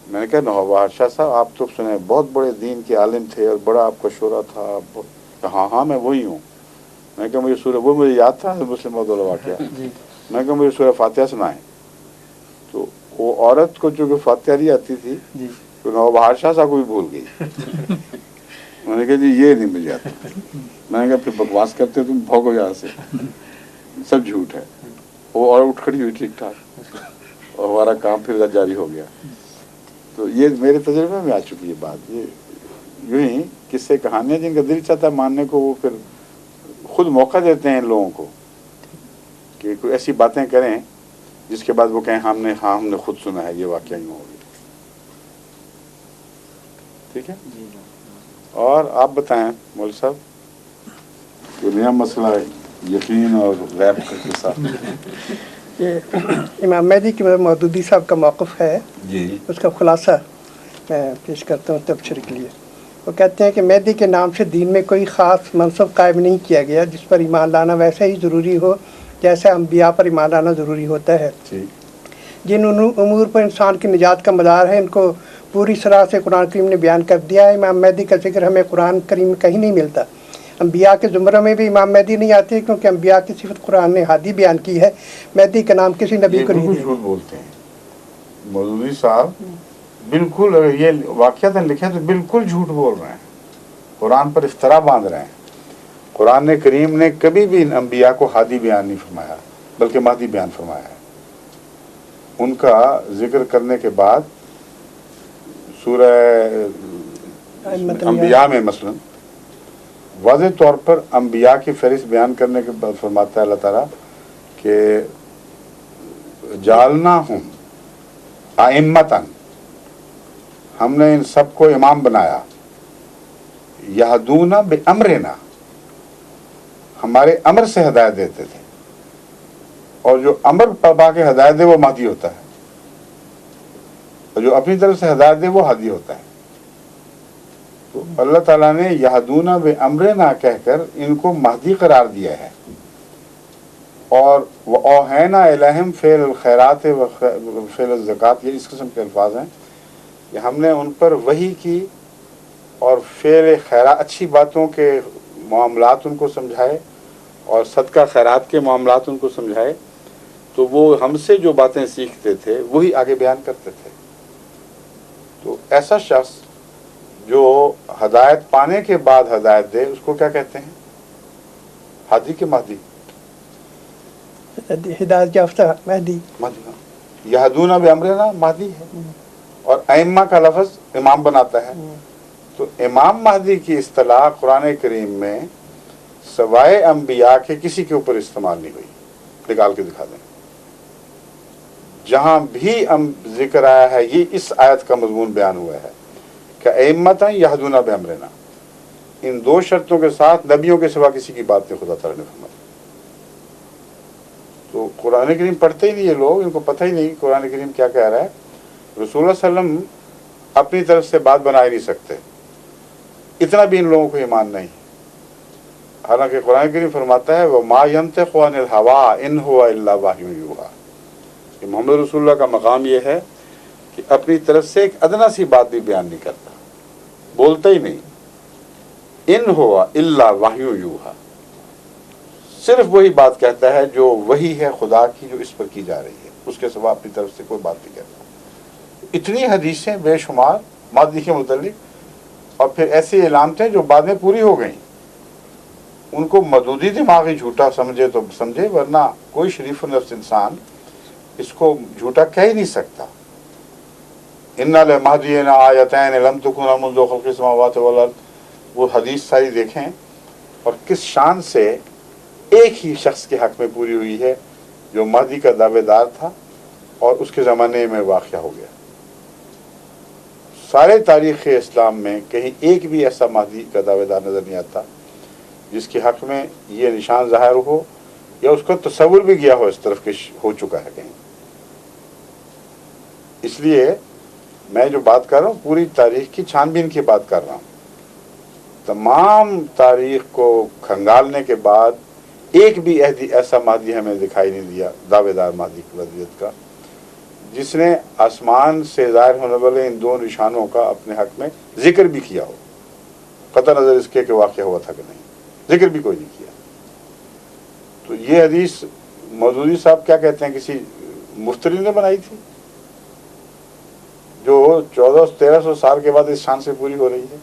मैंने कहा नौबहार शाह साहब आप तो सुने बहुत बड़े दीन के आलिम थे और बड़ा आपका शोरा था। हाँ हाँ मैं वही हूँ। मैंने कहा मुझे सूरह, वो मुझे याद था मुस्लिम वाक़या। मैंने कहा मुझे सूरह फातिहा सुनाए। तो वो औरत को जो फातिहा नहीं आती थी तो नौबहार शाह साहब को भी भूल गई। मैंने कहा जी ये नहीं मुझे आता। मैंने कहा फिर बकवास करते तुम, भागो यहाँ से, सब झूठ है। वो और उठ खड़ी हुई ठीक ठाक और हमारा काम फिर जारी हो गया। तो ये मेरे तजुर्बे में आ चुकी है बात। ये यूँ ही किस्से कहानियाँ जिनका दिल चाहता है मानने को, वो फिर खुद मौका देते हैं इन लोगों को कि कोई ऐसी बातें करें जिसके बाद वो कहें हमने खुद सुना है, ये वाकया यूँ हो गया। ठीक है। और आप बताएं मौलवी साहब, तो नया मसला है यकीन और गैब का किस्सा। ये इमाम मेहदी की मौदूदी साहब का मौक़िफ़ है जी, उसका खुलासा मैं पेश करता हूँ तबसरे के लिए। वो कहते हैं कि मेहदी के नाम से दीन में कोई ख़ास मनसब कायम नहीं किया गया जिस पर ईमान लाना वैसे ही ज़रूरी हो जैसे अम्बिया पर ईमान लाना ज़रूरी होता है। जिन उमूर पर इंसान की निजात का मदार है इनको पूरी तरह से कुरान करीम ने बयान कर दिया है। इमाम मेहदी का जिक्र हमें कुरान करीम में कहीं नहीं मिलता। अम्बिया के ज़ुमरे में भी इमाम मेहदी नहीं आते क्योंकि अम्बिया की सिफत कुरान ने हादी बयान की है। मेहदी का नाम किसी नबी को नहीं दिया। झूठ बोलते हैं मौलवी साहब, बिल्कुल। अगर ये वाक़यातन लिखे तो बिल्कुल झूठ बोल रहे हैं, कुरान पर इफ्तरा बांध रहे हैं। قرآن کریم نے کبھی بھی ان انبیاء کو ہادی بیان نہیں فرمایا بلکہ مہدی بیان فرمایا ہے. ان کا ذکر کرنے کے بعد سورہ انبیاء میں مثلا واضح طور پر انبیاء کی فہرست بیان کرنے کے بعد فرماتا ہے اللہ تعالیٰ کہ جعلناہم ائمۃً، ہم نے ان سب کو امام بنایا، یہدون بامرنا، ہمارے امر سے ہدایت دیتے تھے، اور جو امر پا کے ہدایت دے وہ مہدی ہوتا ہے، اور جو اپنی طرف سے ہدایت دے وہ ہادی ہوتا ہے. تو اللہ تعالیٰ نے یہدون بامرنا کہہ کر ان کو مہدی قرار دیا ہے. اور وَأَوْحَيْنَا إِلَيْهِمْ فِعْلَ الْخَيْرَاتِ وَفِعْلَ الزَّكَاةِ، یہ اس قسم کے الفاظ ہیں کہ ہم نے ان پر وحی کی اور فعل خیرات، اچھی باتوں کے معاملات ان کو سمجھائے اور صدقہ خیرات کے معاملات ان کو سمجھائے. تو وہ ہم سے جو باتیں سیکھتے تھے وہی آگے بیان کرتے تھے. تو ایسا شخص جو ہدایت پانے کے بعد ہدایت دے اس کو کیا کہتے ہیں؟ ہادی کے مہدی؟ ہدایت یافتہ مہدی. یہدون بامرنا مہدی ہے، اور ائمہ کا لفظ امام بناتا ہے. تو امام مہدی کی اصطلاح قرآن کریم میں سوائے انبیاء کے کسی کے اوپر استعمال نہیں ہوئی. نکال کے دکھا دیں جہاں بھی ذکر آیا ہے. یہ اس آیت کا مضمون بیان ہوا ہے کہ ائمۃً یہدون بامرنا، ان دو شرطوں کے ساتھ نبیوں کے سوا کسی کی بات نہیں خدا تعالیٰ نے فرمائی. تو قرآن کریم پڑھتے ہی نہیں یہ لوگ، ان کو پتہ ہی نہیں قرآن کریم کیا کہہ رہا ہے. رسول اللہ صلی اللہ علیہ وسلم اپنی طرف سے بات بنا ہی نہیں سکتے، اتنا بھی ان لوگوں کو ایمان نہیں. حالانکہ قرآن کریم فرماتا ہے وَمَا يَنْطِقُ عَنِ الْهَوَىٰ إِنْ هُوَ إِلَّا وَحْيٌ يُوحَىٰ، کہ محمد رسول اللہ کا مقام یہ ہے کہ اپنی طرف سے ایک ادنا سی بات بھی بیان نہیں کرتا، بولتا ہی نہیں. إِنْ هُوَ إِلَّا وَحْيٌ يُوحَىٰ، صرف وہی بات کہتا ہے جو وہی ہے خدا کی جو اس پر کی جا رہی ہے، اس کے سوا اپنی طرف سے کوئی بات نہیں کہتا. اتنی حدیثیں بے شمار مہدی کے متعلق، اور پھر ایسی علامتیں جو بعد میں پوری ہو گئیں. ان کو مدودی دماغی جھوٹا سمجھے تو سمجھے، ورنہ کوئی شریف النفس انسان اس کو جھوٹا کہہ ہی نہیں سکتا. اِنَّا لَمَهْدِيِّنَ آیَتَيْنِ لَمْ تَكُنْ مُنذُ خَلْقِ السَّمَاوَاتِ وَالْأَرْضِ، وہ حدیث ساری دیکھیں اور کس شان سے ایک ہی شخص کے حق میں پوری ہوئی ہے جو مہدی کا دعوے دار تھا اور اس کے زمانے میں واقعہ ہو گیا. سارے تاریخ اسلام میں کہیں ایک بھی ایسا مہدی کا دعوے دار نظر نہیں آتا جس کے حق میں یہ نشان ظاہر ہو یا اس کا تصور بھی گیا ہو اس طرف کہ ہو چکا ہے کہیں. اس لیے میں جو بات کر رہا ہوں پوری تاریخ کی چھان بین کی بات کر رہا ہوں. تمام تاریخ کو کھنگالنے کے بعد ایک بھی ایسا مہدی ہمیں دکھائی نہیں دیا دعوے دار مہدی کی وضعیت کا جس نے آسمان سے ظاہر ہونے والے ان دو نشانوں کا اپنے حق میں ذکر بھی کیا ہو، قطع نظر اس کے کہ واقعہ ہوا تھا کہ نہیں، ذکر بھی کوئی نہیں کیا. تو یہ حدیث مودودی صاحب کیا کہتے ہیں کسی مفتری نے بنائی تھی جو 1400-1300 سال کے بعد اس شان سے پوری ہو رہی ہے.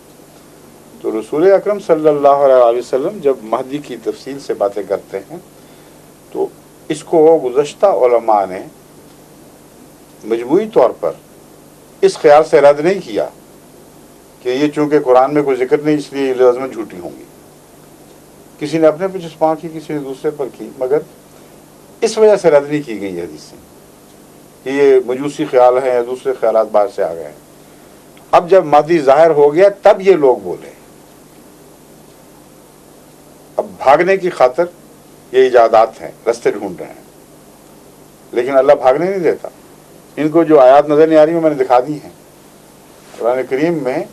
تو رسول اکرم صلی اللہ علیہ وسلم جب مہدی کی تفصیل سے باتیں کرتے ہیں تو اس کو گزشتہ علماء نے مجموعی طور پر اس خیال سے رد نہیں کیا کہ یہ چونکہ قرآن میں کوئی ذکر نہیں اس لیے یہ لازماً جھوٹی ہوں گی. کسی نے اپنے پہ چسپاں کی، کسی نے دوسرے پر کی، مگر اس وجہ سے رد نہیں کی گئی یہ حدیثیں کہ یہ مجوسی خیال ہیں یا دوسرے خیالات باہر سے آ گئے ہیں. اب جب مہدی ظاہر ہو گیا تب یہ لوگ بولے. اب بھاگنے کی خاطر یہ ایجادات ہیں، رستے ڈھونڈ رہے ہیں، لیکن اللہ بھاگنے نہیں دیتا. ان کو جو آیات نظر نہیں آ رہی میں نے دکھا دی ہیں. قرآن کریم میں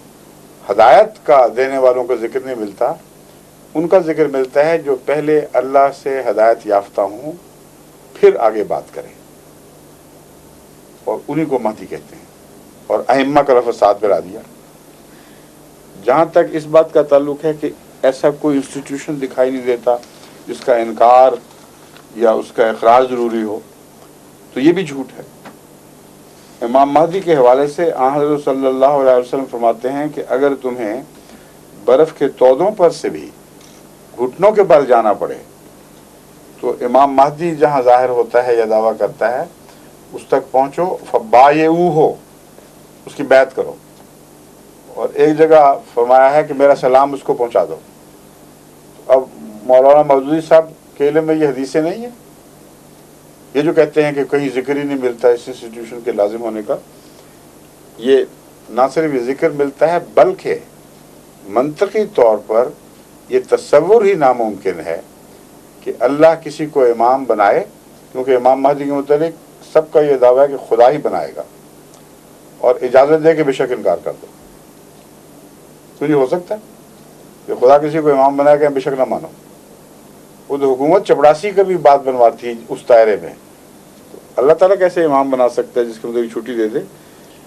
ہدایت کا دینے والوں کا ذکر نہیں ملتا، ان کا ذکر ملتا ہے جو پہلے اللہ سے ہدایت یافتہ ہوں پھر آگے بات کریں، اور انہی کو مہدی کہتے ہیں. اور ائمہ کا لفظ ساتھ ملا دیا. جہاں تک اس بات کا تعلق ہے کہ ایسا کوئی انسٹیٹیوشن دکھائی نہیں دیتا جس کا انکار یا اس کا اقرار ضروری ہو، تو یہ بھی جھوٹ ہے. امام مہدی کے حوالے سے آن حضرت صلی اللہ علیہ وسلم فرماتے ہیں کہ اگر تمہیں برف کے تودوں پر سے بھی घुटनों के बल जाना पड़े, तो इमाम महदी जहाँ ज़ाहिर होता है या दावा करता है उस तक पहुँचो, फबायऊ हो, उसकी बैत करो। और एक जगह फरमाया है कि मेरा सलाम उसको पहुँचा दो। अब मौलाना मौदूदी साहब के इल्म में ये हदीसें नहीं है। ये जो कहते हैं कि कहीं जिक्र ही नहीं मिलता इस इंस्टीट्यूशन के लाजिम होने का, ये ना सिर्फ ये जिक्र मिलता है बल्कि मंतकी तौर पर ये तसव्वुर ही नामुमकिन है कि अल्लाह किसी को इमाम बनाए, क्योंकि इमाम महदी के मुताबिक सबका ये दावा है कि खुदा ही बनाएगा, और इजाज़त दे के बेशक इनकार कर दो। तो ये हो सकता है कि खुदा किसी को इमाम बनाएगा, बेशक ना मानो। वो तो हुकूमत चपड़ासी का भी बात बनवाती उस दायरे में, तो अल्लाह ताला कैसे इमाम बना सकता है जिसके मुताबिक छुट्टी दे दे।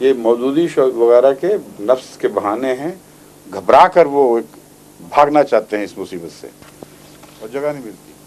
ये मौदूदी वगैरह के नफ्स के बहाने हैं, घबरा कर वो भागना चाहते हैं इस मुसीबत से, और जगह नहीं मिलती।